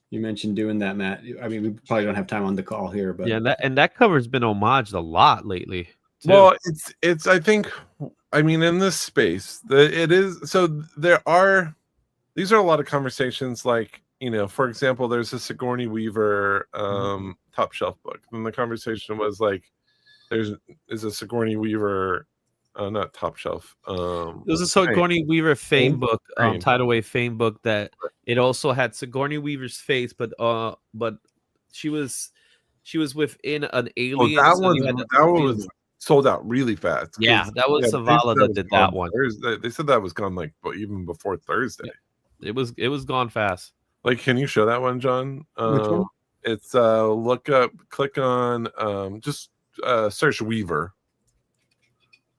You mentioned doing that, Matt. I mean, we probably don't have time on the call here, but that cover's been homaged a lot lately, too. Well, it's I think, I mean, in this space, it is. So these are a lot of conversations. Like, for example, there's a Sigourney Weaver top shelf book, and the conversation was like, is a Sigourney Weaver. Not top shelf. It was a Sigourney Weaver fame book, Tidal Wave fame book that it also had Sigourney Weaver's face, but she was She was within an Oh, alien. that so one, you had to- that one was sold out really fast. 'Cause, Yeah, that was they Savala said that was did gone that one. Thursday. They said that was gone like even before Thursday. It was gone fast. Like, can you show that one, John? Which one? It's click on just search Weaver.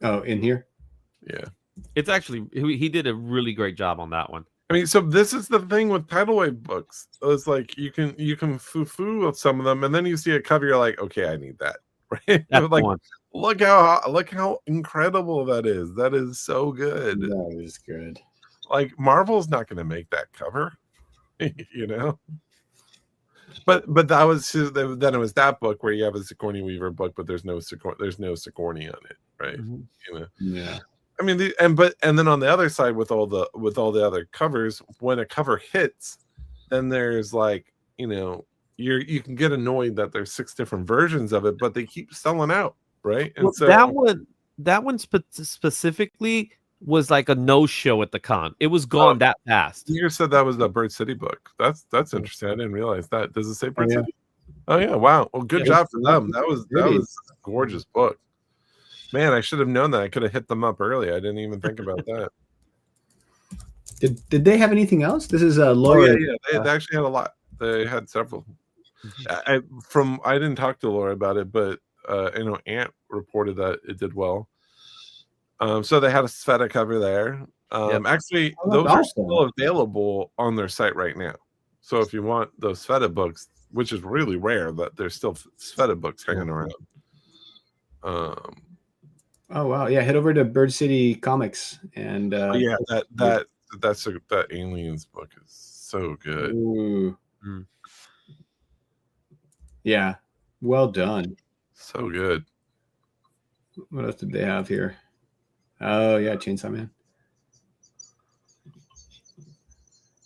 Oh, in here. Yeah. It's actually he did a really great job on that one. I mean, so this is the thing with tidal wave books. It's like you can foo with some of them, and then you see a cover, you're like, okay, I need that, right? That's Like, one. look how incredible that is. That is so good. That is good. Like, Marvel's not going to make that cover, you know. But that was then it was that book where you have a Sigourney Weaver book, but there's no Sigourney on it, right? Mm-hmm. You know. Yeah. I mean, and then on the other side with all the other covers, when a cover hits, then there's like, you know, you can get annoyed that there's 6 different versions of it, but they keep selling out, right? And Well, so that one specifically was like a no-show at the con. It was gone that fast. you said that was a Bird City book. That's interesting. I didn't realize that. Does it say Bird yeah. City? Oh yeah, wow. Well, good job for them. That was a gorgeous book. Man, I should have known that. I could have hit them up early. I didn't even think about that. Did they have anything else? This is Laura. Oh, yeah. They actually had a lot. They had several. I didn't talk to Laura about it, but Ant reported that it did well. So they had a Sveta cover there. Actually, those are still available on their site right now. So if you want those Sveta books, which is really rare, that there's still Sveta books hanging around. Oh wow, yeah. Head over to Bird City Comics and that Aliens book is so good. Ooh. Yeah, well done. So good. What else did they have here? Oh yeah, Chainsaw Man.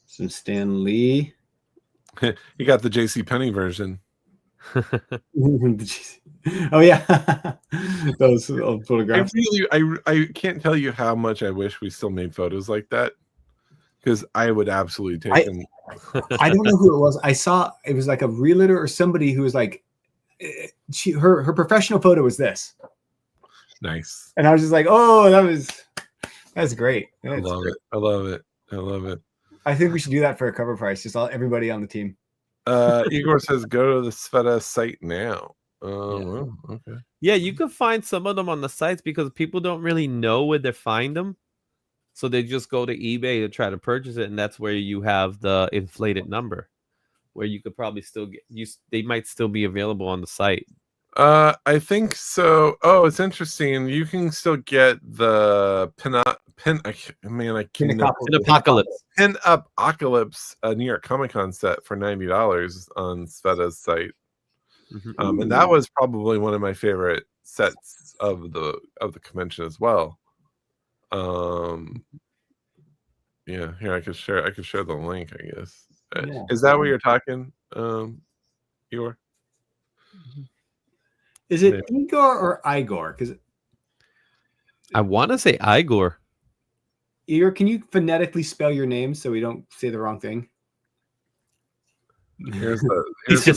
Some Stan Lee. You got the J.C. Penney version. Oh yeah, those old photographs. I can't tell you how much I wish we still made photos like that, because I would absolutely take them. I don't know who it was. I saw it was like a realtor or somebody who was like, her professional photo was this. Nice. And I was just like, oh, that's great. I love it. I love it. I love it. I think we should do that for a cover price. Just everybody on the team. Igor says go to the Sveta site now. Well, okay. Yeah, you could find some of them on the sites because people don't really know where they find them. So they just go to eBay to try to purchase it, and that's where you have the inflated number, where you could probably still get they might still be available on the site. I think so. Oh, it's interesting. You can still get the Pin Up Apocalypse New York Comic Con set for $90 on Sveta's site. Mm-hmm. And that was probably one of my favorite sets of the convention as well. Yeah, here I could share the link, I guess. Yeah. Is that what you're talking, Igor? Is it Igor or Igor? Because I want to say Igor. Igor, can you phonetically spell your name so we don't say the wrong thing? He just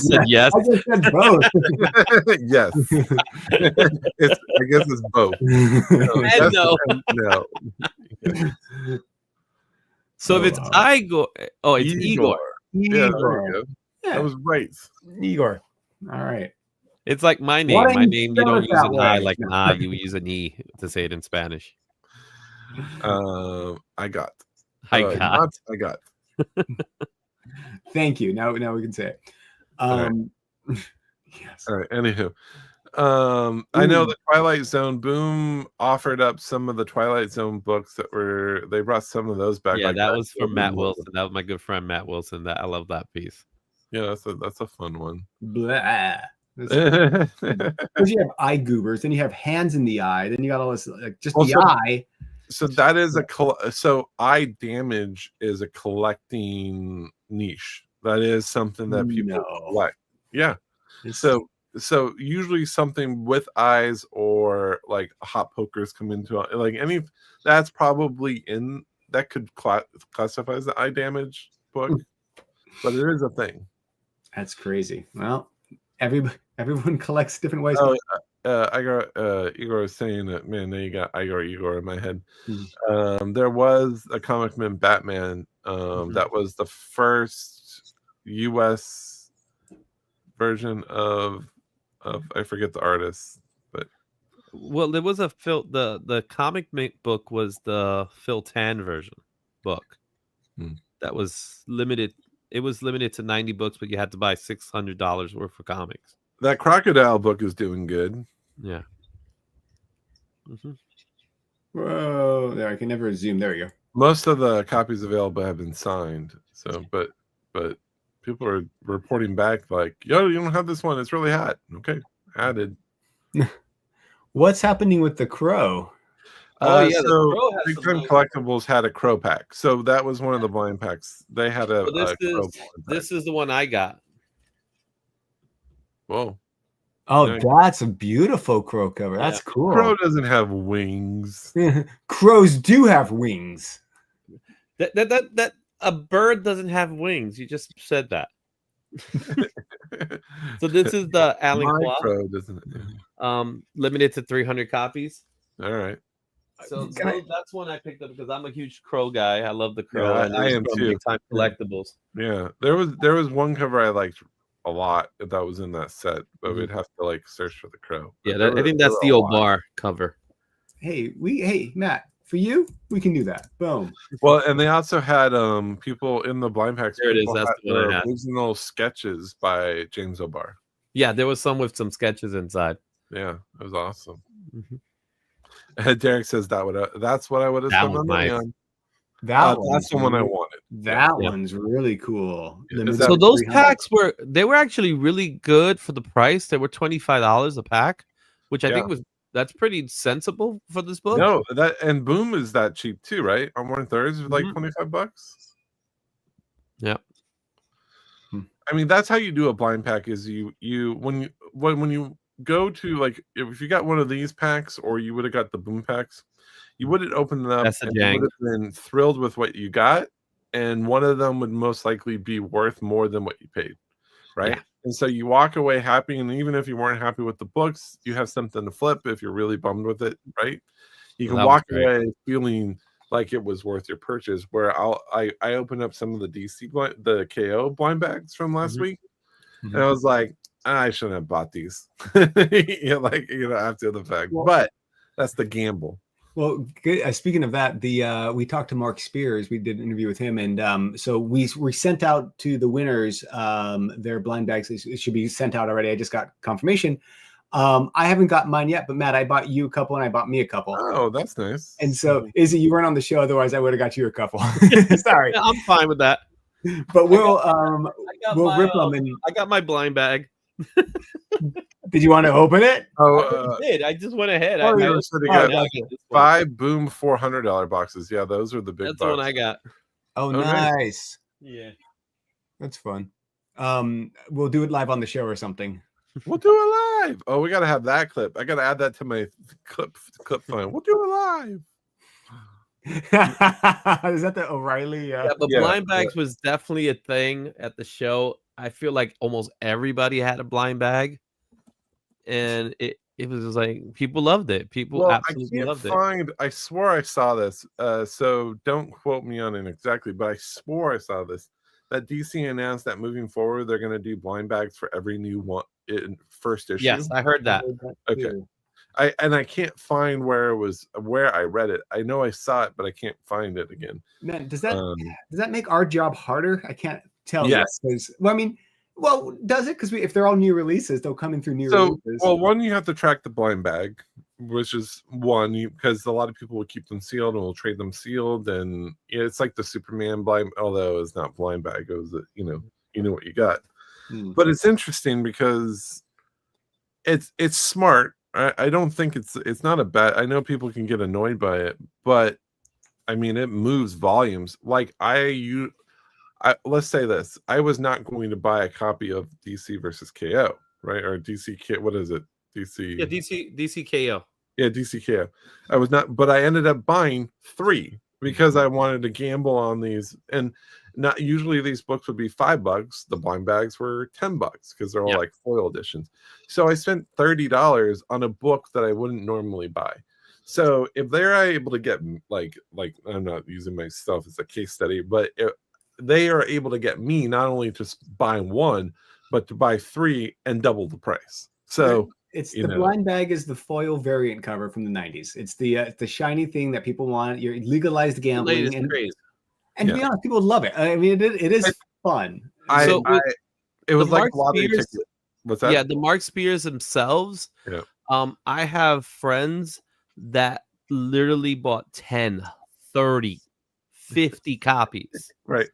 said yes. I just said both. Yes. I guess it's both. No. So if it's Igor, it's Igor. Yeah, there you go. Yeah. That was right. Igor. All right. It's like my name. My name, you don't use an I like an I, you use an E to say it in Spanish. I got. Thank you. Now we can say it. Yes. All right. Anywho, I know the Twilight Zone Boom offered up some of the Twilight Zone books they brought some of those back. Yeah, like that was from Matt Wilson. That was my good friend Matt Wilson. I love that piece. Yeah, that's a fun one. Blah. Because you have eye goobers, then you have hands in the eye, then you got all this the eye. So that is eye damage is a collecting niche. That is something that people collect. Yeah. So usually something with eyes or like hot pokers come into like that's probably that could classify as the eye damage book, but it is a thing. That's crazy. Well, everybody Everyone collects different ways. Oh, Igor was saying that, man, now you got Igor in my head. There was a Comic Man Batman. That was the first U.S. version of I forget the artist, but Well, there was a the comic book was the Phil Tan version book. That was limited. It was limited to 90 books, but you had to buy $600 worth of comics. that Crocodile book is doing good. Yeah. Whoa! There, I can never zoom. There we go. Most of the copies available have been signed. So, but people are reporting back like, "Yo, you don't have this one. It's really hot." Okay, added. What's happening with the Crow? Oh, yeah, the so Crow has Big some Time nice- Collectibles had a Crow pack. So that was one of the blind packs. They had a. So this a Crow is blind pack. this is the one I got. Whoa. Oh, Yeah. that's a beautiful Crow cover. That's cool. Crow doesn't have wings. Crows do have wings. That a bird doesn't have wings. You just said that. So this is the Alan My Claw. Crow doesn't. Limited to 300 copies. All right. So Can I- that's one I picked up because I'm a huge Crow guy. I love the Crow. Yeah, and I it's am from too. Big Time Collectibles. Yeah, there was one cover I liked a lot that was in that set, but we'd have to like search for the Crow. But Yeah, there I think there that's were the a old lot. bar cover. Hey, Matt, for you, we can do that. Boom. Well, and they also had people in the blind packs. There it is, people that's had the one I their had. original sketches by James O'Barr. Yeah, there was some with some sketches inside. Yeah, it was awesome. Mhm. Derek says that's what I would have That spent was my money nice. on. That That's the one I wanted. That Yeah. one's really cool. Yeah, Limited is that- So to those 300. packs were actually really good for the price. They were $25 a pack, which I think that's pretty sensible for this book. No, that and Boom is that cheap too, right? On 1/3 is like Mhm. $25. Yeah. I mean, that's how you do a blind pack. Is when you go to like if you got one of these packs or you would have got the Boom packs, you wouldn't open them up. That's the and you jank. would have been thrilled with what you got, and one of them would most likely be worth more than what you paid, right? Yeah. And so you walk away happy, and even if you weren't happy with the books, you have something to flip if you're really bummed with it, right? You can Well, that was walk great. away feeling like it was worth your purchase. Where I opened up some of the the KO blind bags from last Mhm. week, Mhm. and I was like, I shouldn't have bought these. After the fact, Well- but that's the gamble. Well, good. Speaking of that, we talked to Mark Spears. We did an interview with him, and so we sent out to the winners their blind bags. It should be sent out already. I just got confirmation. I haven't got mine yet, but Matt, I bought you a couple, and I bought me a couple. Oh, that's nice. And so, Izzy, you weren't on the show. Otherwise, I would have got you a couple. Sorry, Yeah, I'm fine with that. but we'll I rip them. And I got my blind bag. did you want to open it? Oh, I did. I just went ahead. oh, I you said you oh, got got this one. 5 Boom $400 boxes. Yeah, those are the big That's the one bucks. I got. Oh, Okay. nice. Yeah. That's fun. We'll do it live on the show or something. We'll do it live. Oh, we gotta have that clip. I gotta add that to my clip file. We'll do it live. Is that the O'Reilly? Yeah, but Yeah, blind bags was definitely a thing at the show. I feel like almost everybody had a blind bag, and it was just like people loved it. People Well, I absolutely can't loved it. find. I swore I saw this. So don't quote me on it exactly, but I swore I saw this. That DC announced that moving forward, they're going to do blind bags for every new one in first issue. Yes, I heard that. Okay. I can't find where I read it. I know I saw it, but I can't find it again. Man, does that make our job harder? I can't tell. Yes. Does it? Because if they're all new releases, they'll come in through new So, releases. well, one, you have to track the blind bag, which is one, because a lot of people will keep them sealed and will trade them sealed, and it's like the Superman blind, although it's not blind bag. It was, you know what you got. But it's interesting because it's smart. I don't think it's not a bad. I know people can get annoyed by it, but I mean it moves volumes. Like let's say this: I was not going to buy a copy of DC versus KO, right? Or DC. What is it? DC. Yeah, DCKO. Yeah, DCKO. I was not, but I ended up buying 3 because I wanted to gamble on these, and Not usually these books would be $5. The blind bags were $10 because they're all like foil editions. So I spent $30 on a book that I wouldn't normally buy. So if they're able to get like I'm not using myself as a case study, but if they are able to get me not only just buying one, but to buy 3 and double the price. So it's the blind bag is the foil variant cover from the 90s. It's the shiny thing that people want. You're legalized gambling and crazy. And to be honest, people love it. I mean, it is fun. It was like a lottery ticket. What's that? Yeah, the Mark Spears themselves. Yeah. I have friends that literally bought 10, 30, 50 copies. Right.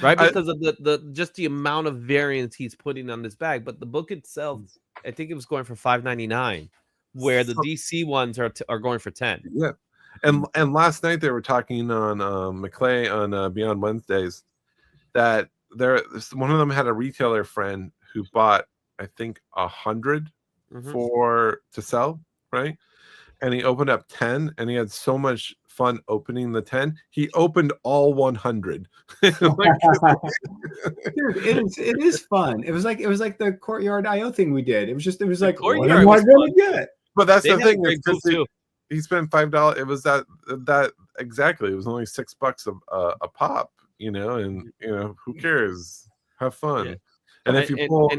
Because of the just the amount of variants he's putting on this bag. But the book itself, I think it was going for $5.99, where the DC ones are going for 10. Yeah. And last night they were talking on McClay on Beyond Wednesdays that one of them had a retailer friend who bought, I think, 100 to sell, right? And he opened up 10, and he had so much fun opening the 10. He opened all 100. Dude, it is fun. It was like the Courtyard IO thing we did. It was like, what am I gonna get? But that's the thing. He spent $5. It was that exactly. It was only $6 a pop, and who cares? Have fun. Yeah. And if you pull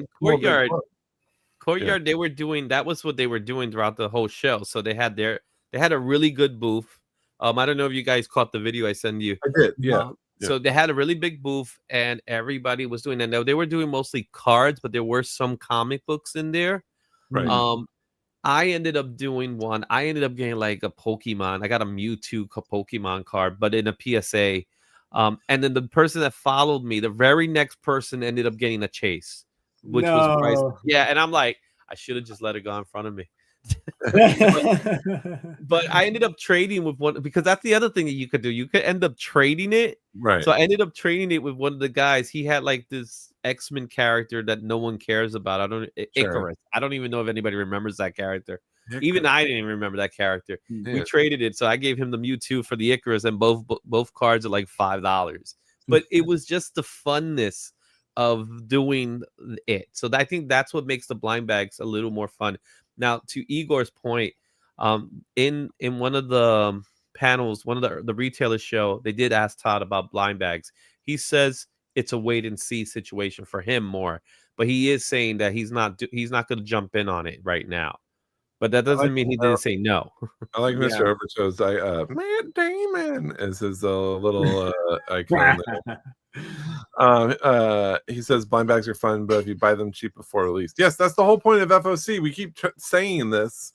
Courtyard, they were doing that was what they were doing throughout the whole show. So they had a really good booth. I don't know if you guys caught the video I sent you. I did, yeah. So they had a really big booth, and everybody was doing that. They were doing mostly cards, but there were some comic books in there. Right. I ended up doing one. I ended up getting like a Pokemon. I got a Mewtwo Pokemon card, but in a PSA. And then the person that followed me, the very next person ended up getting a Chase, which was priced. Yeah, and I'm like, I should have just let it go in front of me. but I ended up trading with one, because that's the other thing that you could do. You could end up trading it. Right. So I ended up trading it with one of the guys. He had like this X-Men character that no one cares about. Icarus. I don't even know if anybody remembers that character. Even I didn't even remember that character. Yeah. We traded it. So I gave him the Mewtwo for the Icarus, and both cards are like $5. But it was just the funness of doing it. So I think that's what makes the blind bags a little more fun. Now, to Igor's point, in one of the panels, one of the retailers show, they did ask Todd about blind bags. He says it's a wait and see situation for him more, but he is saying that he's not going to jump in on it right now. But that doesn't mean he didn't say no. I like Mr. Overcho's. Matt Damon is his little icon there. He says blind bags are fun, but if you buy them cheap before release. Yes, that's the whole point of FOC. We keep saying this,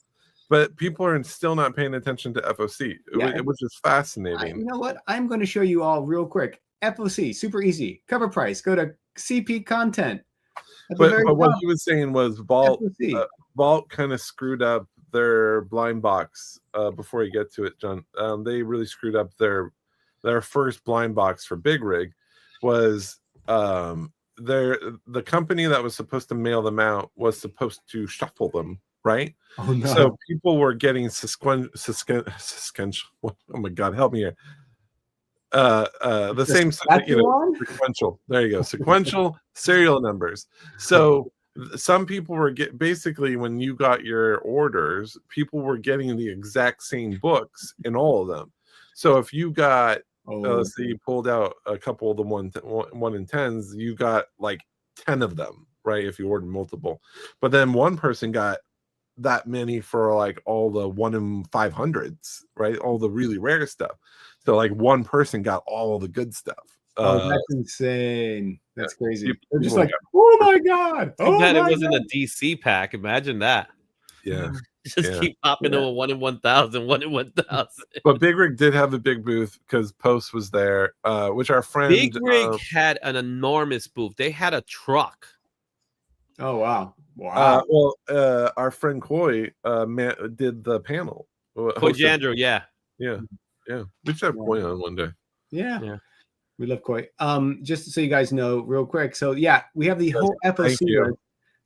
but people are still not paying attention to FOC, which is fascinating. You know what? I'm going to show you all real quick. FOC, super easy. Cover price. Go to CP content. But what he was saying was Vault kind of screwed up their blind box before you get to it, John. They really screwed up their first blind box for Big Rig. Was the company that was supposed to mail them out was supposed to shuffle them, right? Oh no! So people were getting oh my God, help me here. The same, sequential. There you go, sequential serial numbers. So some people were basically, when you got your orders, people were getting the exact same books in all of them. So if you got let's say you pulled out a couple of the 1 in 10s, you got like 10 of them, right? If you ordered multiple, but then one person got that many for like all the 1 in 500s, right? All the really rare stuff. So like one person got all the good stuff. That's insane. That's crazy. They're just like, oh my God. Oh, it wasn't a DC pack. Imagine that. Yeah. Keep popping over 1 in 1,000, 1 in 1,000. But Big Rig did have a big booth because Post was there, which our friend Big Rig had an enormous booth. They had a truck. Oh wow. Wow. Our friend Coy did the panel. Coy Jandro, yeah. We should have Coy on one day. Yeah. We love Coy. Just so you guys know, real quick. So we have the whole FOC,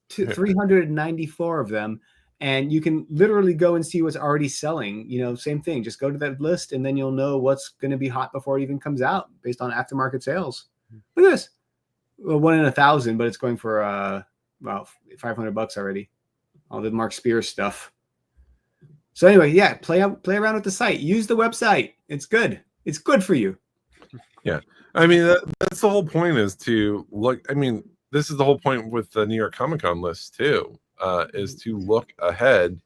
394 of them. And you can literally go and see what's already selling. Same thing. Just go to that list, and then you'll know what's going to be hot before it even comes out based on aftermarket sales. Look at this. Well, 1 in 1,000, but it's going for about $500 already. All the Mark Spears stuff. So anyway, yeah, play around with the site. Use the website. It's good. It's good for you. Yeah, I mean that's the whole point, is to look. I mean, this is the whole point with the New York Comic Con list too, is to look ahead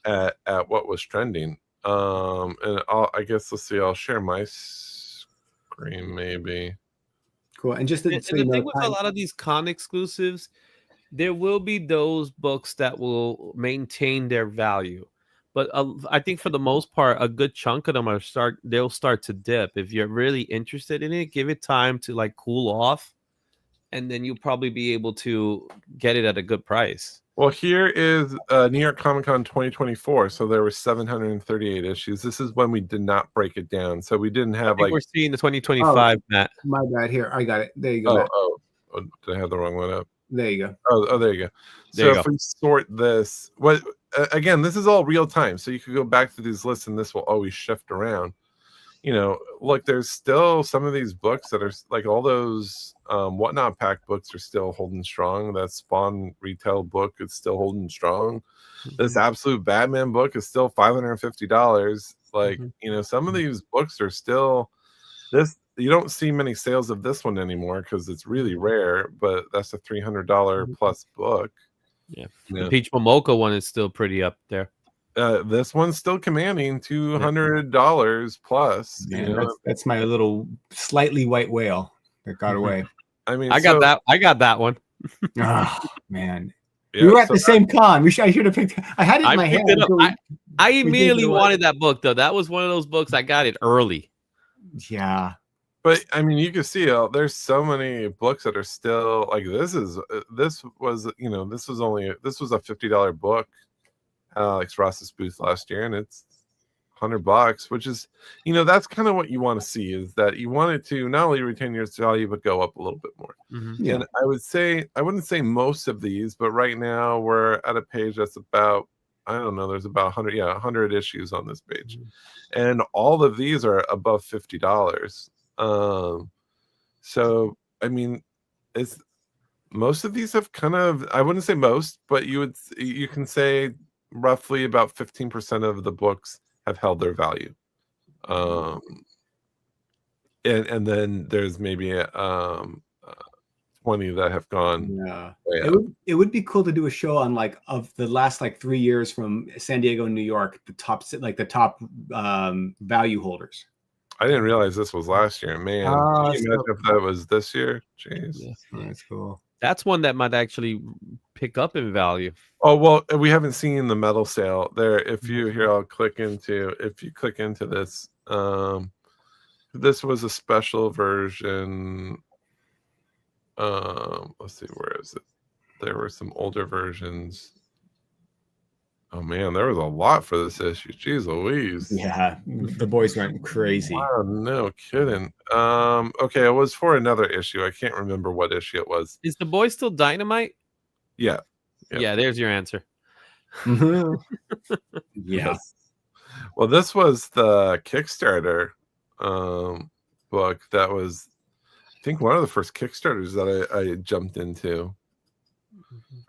at what was trending. And I guess let's see. I'll share my screen maybe. Cool. And just And the thing with a lot of these con exclusives, there will be those books that will maintain their value. But I think for the most part, a good chunk of them they'll start to dip. If you're really interested in it, give it time to like cool off, and then you'll probably be able to get it at a good price. Well, here is New York Comic Con 2024. So there were 738 issues. This is when we did not break it down. So we didn't have like. We're seeing the 2025, Matt. My bad. Here, I got it. There you go. Matt. Oh, did I have the wrong one up? There you go. Oh, there you go. So if we sort this, again, this is all real time. So you could go back to these lists, and this will always shift around. You know, look, there's still some of these books that are like all those Whatnot Pack books are still holding strong. That Spawn retail book is still holding strong. This Absolute Batman book is still $550. Like, you know, some of these books are still this. You don't see many sales of this one anymore because it's really rare, but that's a $300 plus book. Yeah. The Peach Momoko one is still pretty up there. This one's still commanding $200 plus. Man, you know? that's my little slightly white whale that got away. I mean, I got that one. Oh, man. Yeah, we were at the same con. I should have picked. I had it in my hand. I immediately wanted that book, though. That was one of those books I got it early. Yeah. But I mean, you can see there's so many books that are still like this was a $50 book, Alex Ross's booth last year, and it's $100, which is, you know, that's kind of what you want to see, is that you want it to not only retain your value but go up a little bit more. Yeah. And I wouldn't say most of these, but right now we're at a page that's about, I don't know, there's about 100 issues on this page, and all of these are above $50. So I mean, most of these have kind of, I wouldn't say most, but you can say roughly about 15% of the books have held their value. And then there's maybe 20 that have gone. Yeah. It would be cool to do a show on like of the last like 3 years from San Diego and New York, the top value holders. I didn't realize this was last year, man. Can you imagine if that was this year? Jeez. Yeah, that's cool. That's one that might actually pick up in value. Oh, well, we haven't seen the metal sale there. If you click into this, this was a special version. Let's see, where is it? There were some older versions. Oh man, there was a lot for this issue. Jeez Louise. Yeah, the boys went crazy. Wow, no kidding. Okay, it was for another issue. I can't remember what issue it was. Is the boy still Dynamite? Yeah. Yeah, there's your answer. Yeah. Yes. Well, this was the Kickstarter book. That was, I think, one of the first Kickstarters that I jumped into.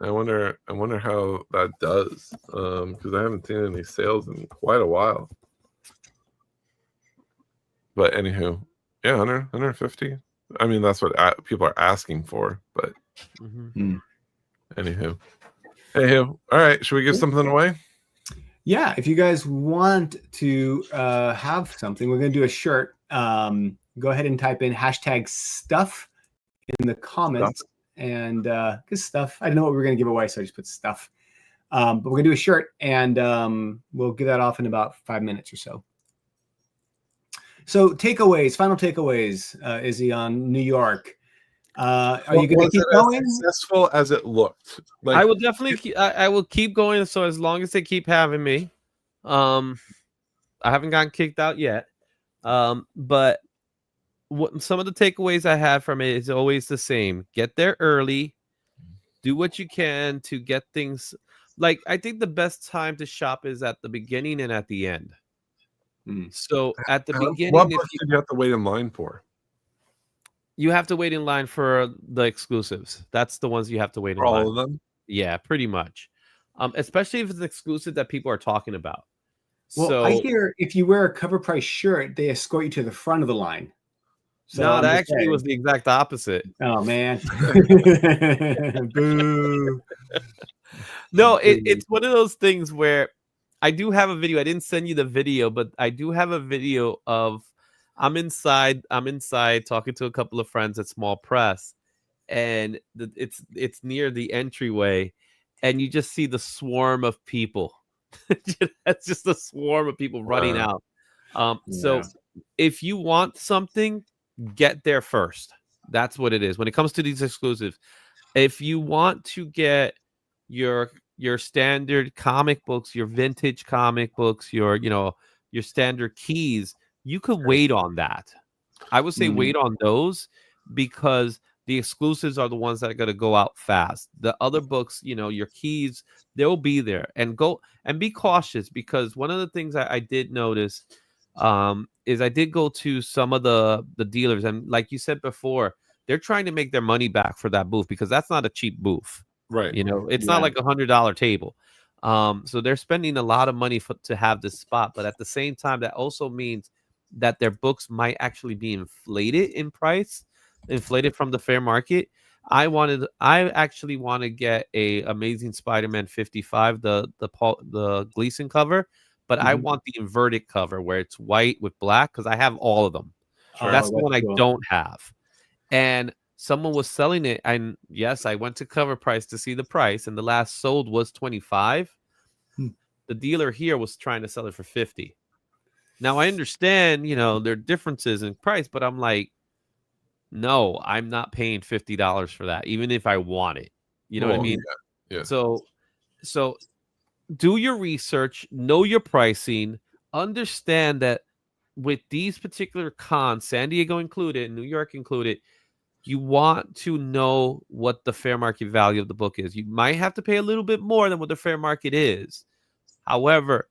I wonder how that does, because I haven't seen any sales in quite a while. But anywho, yeah, 150. I mean, that's what people are asking for. But anywho, all right. Should we give something away? Yeah, if you guys want to have something, we're going to do a shirt. Go ahead and type in #stuff in the comments. And because stuff, I don't know what we're going to give away, so I just put stuff. But we're going to do a shirt, and we'll get that off in about 5 minutes or so. So final takeaways, Izzy, on New York. Are you going to keep going? As successful as it looked. Like, I will definitely. I will keep going. So as long as they keep having me, I haven't gotten kicked out yet. But some of the takeaways I had from it is always the same. Get there early. Do what you can to get things. Like, I think the best time to shop is at the beginning and at the end. So at the beginning, what books did you have to wait in line for? You have to wait in line for the exclusives. That's the ones you have to wait in For line. all of them? Yeah, pretty much. Especially if it's an exclusive that people are talking about. Well, I So hear if you wear a CovrPrice shirt, they escort you to the front of the line. So no, I'm that just actually saying. was the exact opposite. Oh man. Boo. No, Boo. it's one of those things where I do have a video. I didn't send you the video, but I do have a video of I'm inside talking to a couple of friends at Small Press, and it's near the entryway, and you just see the swarm of people. That's just a swarm of people running Wow. out. So Yeah. if you want something, get there first. That's what it is. When it comes to these exclusives, if you want to get your standard comic books, your vintage comic books, your standard keys, you could wait on that. I would say wait on those because the exclusives are the ones that are going to go out fast. The other books, your keys, they'll be there. And go and be cautious, because one of the things I did notice is I did go to some of the dealers, and like you said before, they're trying to make their money back for that booth, because that's not a cheap booth. Right. It's Yeah. not like $100 table. So they're spending a lot of money to have this spot, but at the same time, that also means that their books might actually be inflated in price, inflated from the fair market. I actually want to get a Amazing Spider-Man 55, the Gleason cover, but I Mhm. want the inverted cover where it's white with black, because I have all of them. Oh, That's the one I cool. don't have. And someone was selling it, and yes, I went to CovrPrice to see the price, and the last sold was 25. Hmm. The dealer here was trying to sell it for 50. Now I understand, there are differences in price, but I'm like, no, I'm not paying $50 for that, even if I want it. You know what I Well, mean? yeah. So do your research, know your pricing, understand that with these particular cons, San Diego included, New York included, you want to know what the fair market value of the book is. You might have to pay a little bit more than what the fair market is. However,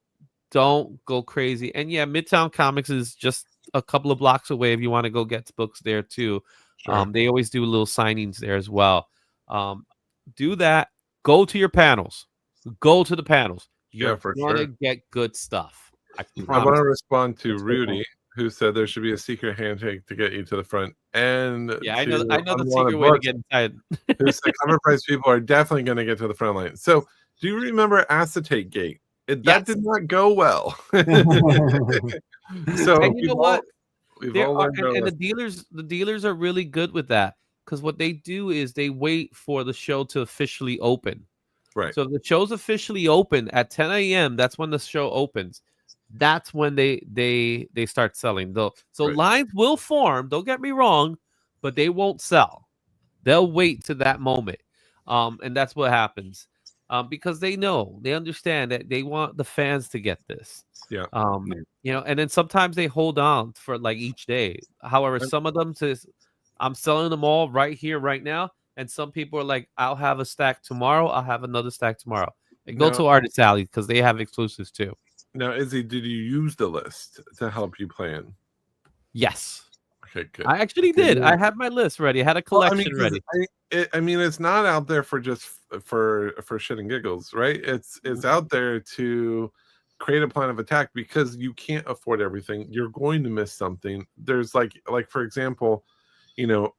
don't go crazy. And yeah, Midtown Comics is just a couple of blocks away if you want to go get books there too. Sure. They always do little signings there as well. Do that. Go to your panels. Go to the panels. Yeah, You're for gonna sure. get good stuff. I I want promise. to respond to That's a great Rudy, who said there should be a secret handshake to get you to the front, and Yeah, I to know the Unwanted secret way to Books, get inside. who said CovrPrice people are definitely going to get to the front line. So, do you remember Acetate Gate? That Yes. did not go well. So And you know what? We've There all are, learned our and lesson. the dealers are really good with that, because what they do is they wait for the show to officially open. Right. So if the show's officially open at 10 a.m., that's when the show opens. That's when they start selling. Though, so Right. lines will form. Don't get me wrong, but they won't sell. They'll wait to that moment, and that's what happens. Because they understand that they want the fans to get this. Yeah. And then sometimes they hold on for like each day. However, And- some of them says, I'm selling them all right here, right now. And some people are like, I'll have a stack tomorrow. I'll have another stack tomorrow. And go No. to Artist Alley because they have exclusives too. Now, Izzy, did you use the list to help you plan? Yes. Okay, good. I actually did. I had my list ready. I had a collection ready. I mean, it's not out there for just for shit and giggles, right? It's out there to create a plan of attack, because you can't afford everything. You're going to miss something. There's like for example,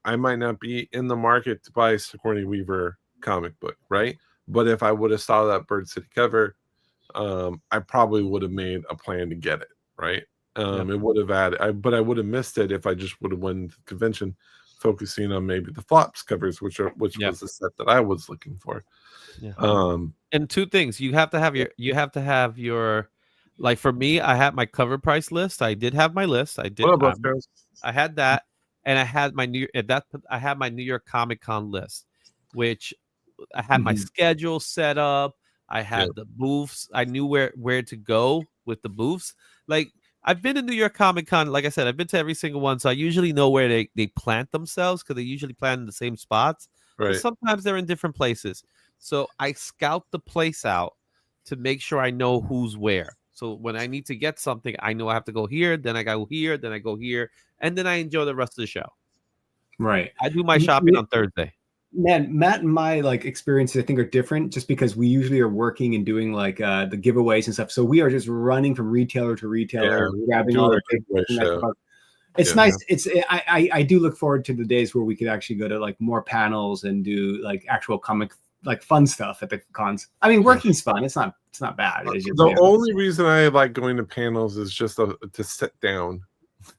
I might not be in the market to buy a Sigourney Weaver comic book, right? But if I would have saw that Bird City cover, I probably would have made a plan to get it, right? It would have added, but I would have missed it if I just would have went to the convention focusing on maybe the flops covers, which was the set that I was looking for. Yeah. And two things, you have to have your like, for me, I had my CovrPrice list. I did have my list. I had that, and I had my New York Comic Con list, which I had my schedule set up. I had the booths. I knew where to go with the booths. Like, I've been to New York Comic Con. Like I said, I've been to every single one, so I usually know where they plant themselves, because they usually plant in the same spots. Right. But sometimes they're in different places. So I scout the place out to make sure I know who's where. So when I need to get something, I know I have to go here, then I go here, then I go here, and then I enjoy the rest of the show. Right. I do my shopping on Thursday. Man, Matt and my like experiences I think are different just because we usually are working and doing like the giveaways and stuff. So we are just running from retailer to retailer, grabbing all the big show. It's nice. It's I do look forward to the days where we could actually go to like more panels and do like actual comic like fun stuff at the cons. I mean, working's fun. It's not bad. It's just, the only reason I like going to panels is just to sit down.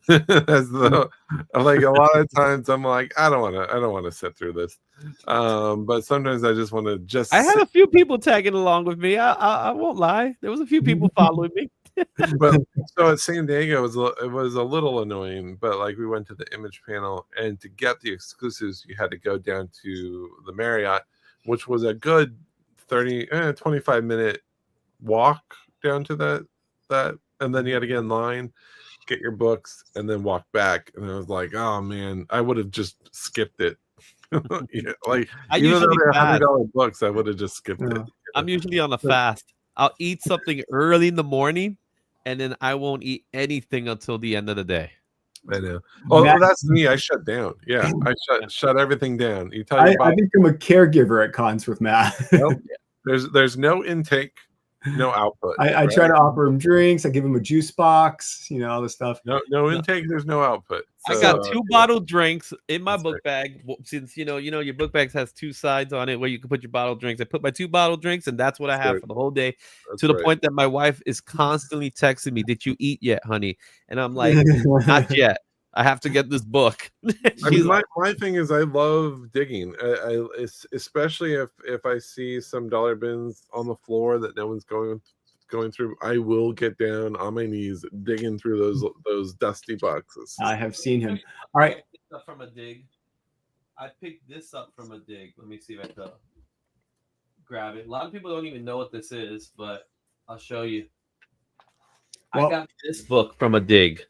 As the like a lot of times I'm like I don't want to sit through this, but sometimes I just want to just. I had a few people tagging along with me. I won't lie. There was a few people following me. But so at San Diego it was a little annoying, but like we went to the image panel, and to get the exclusives you had to go down to the Marriott, which was a good 25-minute walk down to that, and then you had to get in line, get your books, and then walk back. And I was like, oh man, I would have just skipped it. Yeah, like even though they're $100 books, I would have just skipped it. I'm usually on a fast. I'll eat something early in the morning, and then I won't eat anything until the end of the day. I know. Oh, that's me. I shut down. Yeah, I shut everything down. You tell your I become a caregiver at cons with Matt. Nope. There's no intake, no output. I try to offer him drinks. I give him a juice box. You know, all this stuff. No intake. There's no output. So, I got 2 bottled drinks in my book bag. Since you know your book bags has 2 sides on it where you can put your bottled drinks. I put my 2 bottled drinks, and that's what I have for the whole day. To the point that my wife is constantly texting me, "Did you eat yet, honey?" And I'm like, "Not yet. I have to get this book." I mean, my thing is I love digging. Especially if I see some dollar bins on the floor that no one's going through, I will get down on my knees digging through those dusty boxes. I have seen him. All right. From a dig. I picked this up from a dig. Let me see if I can grab it. A lot of people don't even know what this is, but I'll show you. I got this book from a dig.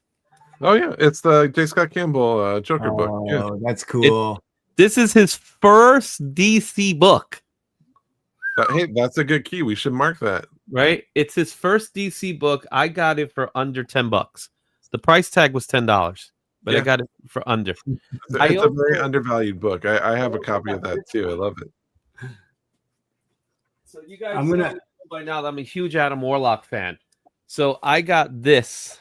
Oh yeah, it's the J. Scott Campbell Joker book. Yeah, that's cool. This is his first DC book. Hey, that's a good key. We should mark that. Right? It's his first DC book. I got it for under $10. The price tag was $10, but I got it for under. It's a very undervalued book. I have a copy of that too. I love it. So you guys know by now that I'm a huge Adam Warlock fan. So I got this.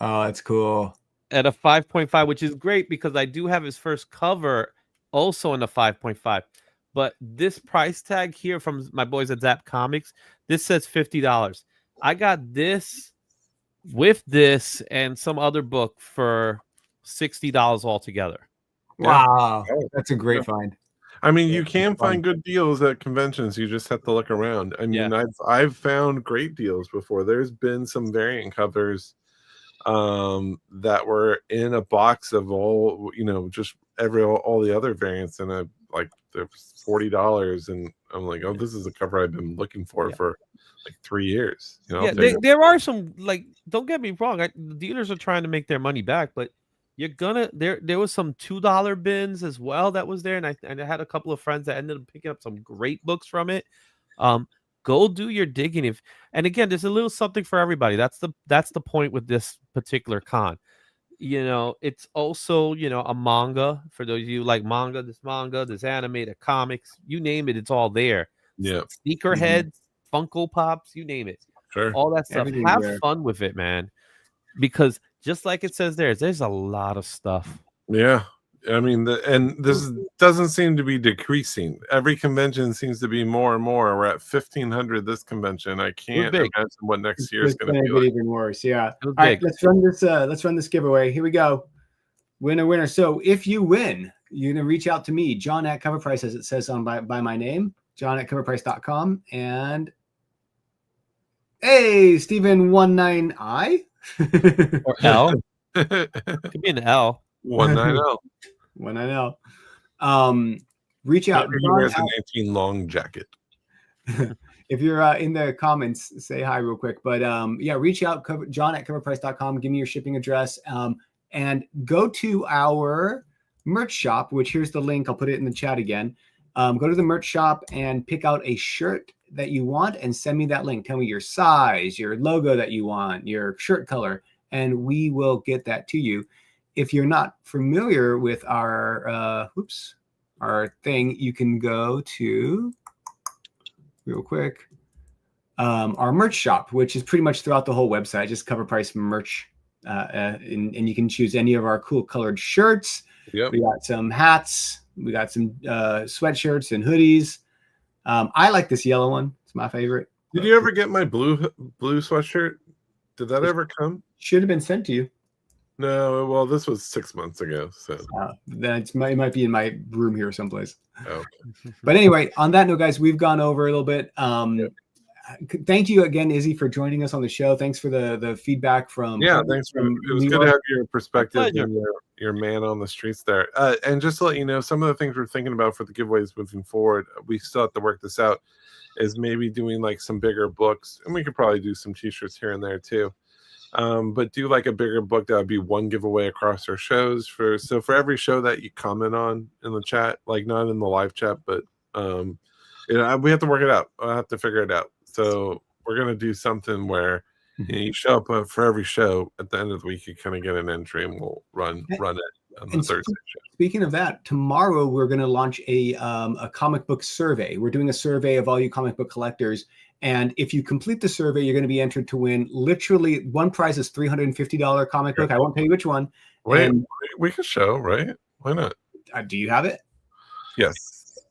Oh, that's cool. At a 5.5, which is great because I do have his first cover also in a 5.5. But this price tag here from my boys at Zap Comics, this says $50. I got this with this and some other book for $60 altogether. Wow. That's a great find. I mean, you can find good deals at conventions. You just have to look around. I mean, I've found great deals before. There's been some variant covers that were in a box of all, just all the other variants, and they're $40, and I'm like, oh, this is a cover I've been looking for like 3 years. There are some, like, don't get me wrong, the dealers are trying to make their money back, but you're gonna there was some $2 bins as well that was there, and I had a couple of friends that ended up picking up some great books from it. Go do your digging. And again, there's a little something for everybody. That's the point with this particular con. It's also, a manga for those of you like manga, this animated comics, you name it, it's all there. Yeah. Sneakerheads, Funko Pops, you name it. Sure. All that stuff. Have fun with it, man. Because just like it says there's a lot of stuff. Yeah. I mean, and this doesn't seem to be decreasing. Every convention seems to be more and more. We're at 1,500 this convention. I can't imagine what next year is going to be like. Even worse. Yeah. All right, let's run this giveaway. Here we go. Winner. So if you win, you're gonna reach out to me, John at CovrPrice, as it says on by my name, John at CovrPrice.com, and hey, Stephen 19I or L. Could be an L. 190. 190. Reach out. He wears a 19 long jacket. If you're in the comments, say hi real quick. But reach out, John at CovrPrice.com. Give me your shipping address, and go to our merch shop. Which here's the link. I'll put it in the chat again. Go to the merch shop and pick out a shirt that you want, and send me that link. Tell me your size, your logo that you want, your shirt color, and we will get that to you. if you're not familiar with our thing, you can go to real quick our merch shop, which is pretty much throughout the whole website, just Cover Price merch, and you can choose any of our cool colored shirts. Yep. We got some hats, we got some sweatshirts and hoodies. I like this yellow one; it's my favorite. Did you ever get my blue sweatshirt? Did that ever come? Should have been sent to you. No, well, this was 6 months ago, so It might be in my room here someplace. okay. But anyway, on that note, guys, we've gone over a little bit. Yep. Thank you again, Izzy, for joining us on the show. Thanks for the feedback from. Thanks for it was New good to York. have your perspective Pleasure. and your man on the streets there. And just to let you know, some of the things we're thinking about for the giveaways moving forward, we still have to work this out. Is maybe doing like some bigger books, and we could probably do some t-shirts here and there too. But do like a bigger book that would be one giveaway across our shows for every show that you comment on in the chat, like not in the live chat, but we have to work it out. I have to figure it out. So we're gonna do something where you show up for every show. At the end of the week, you kind of get an entry, and we'll run it on the Thursday show. Speaking of that, tomorrow we're going to launch a comic book survey. We're doing a survey of all you comic book collectors, and if you complete the survey, you're going to be entered to win. Literally, one prize is $350 comic book. I won't tell you which one. Wait, And, we can show, right? Why not? do you have it? Yes.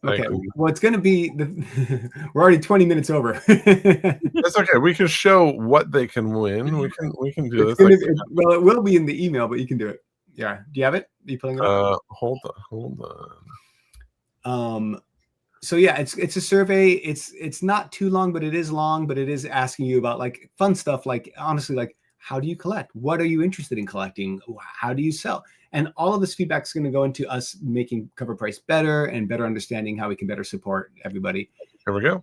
Okay. Well, it's going to be we're already 20 minutes over. That's okay. We can show what they can win. We can do It's this. well, it will be in the email, but you can do it. Yeah. Do you have it? Are you pulling it up? Hold on. So yeah, it's a survey. It's not too long, but it is long, but it is asking you about like fun stuff, like honestly, like how do you collect? What are you interested in collecting? How do you sell? And all of this feedback is going to go into us making Cover Price better and better understanding how we can better support everybody. Here we go.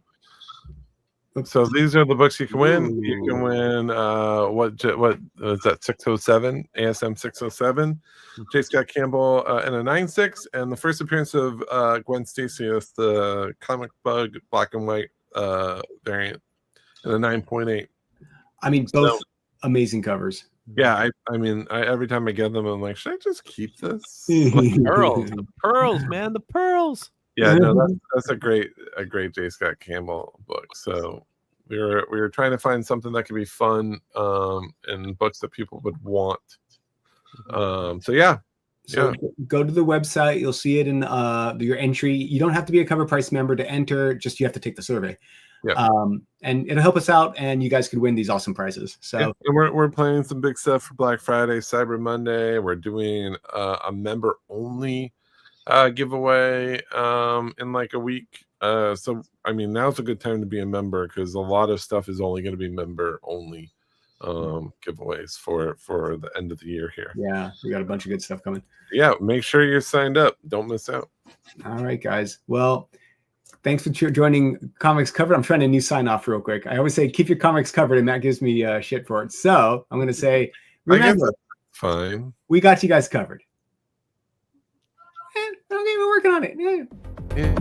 So these are the books you can win. You can win what is that, 607 ASM 607, J. Scott Campbell in a 9.6, and the first appearance of Gwen Stacy as the comic bug black and white variant in a 9.8. I mean, both amazing covers. Yeah, I mean, every time I get them, I'm like, should I just keep this? The pearls, man, the pearls. Yeah, no, that's a great J. Scott Campbell book. So we were trying to find something that could be fun, and books that people would want. So yeah. So go to the website. You'll see it in your entry. You don't have to be a Cover Price member to enter. Just you have to take the survey. Yeah. And it'll help us out, and you guys could win these awesome prizes. So and we're planning some big stuff for Black Friday, Cyber Monday. We're doing a member only giveaway in like a week. So I mean, now's a good time to be a member because a lot of stuff is only going to be member only giveaways for the end of the year here. Yeah, we got a bunch of good stuff coming. Yeah, make sure you're signed up. Don't miss out. All right, guys. Well, thanks for joining Comics Covered. I'm trying a new sign off real quick. I always say keep your comics covered, and Matt gives me shit for it. So I'm going to say, remember, fine. We got you guys covered. Okay, we're working on it. Yeah.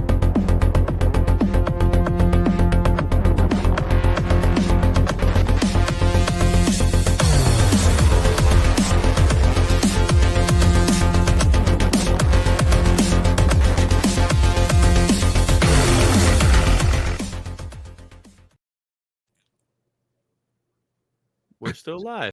We're still live.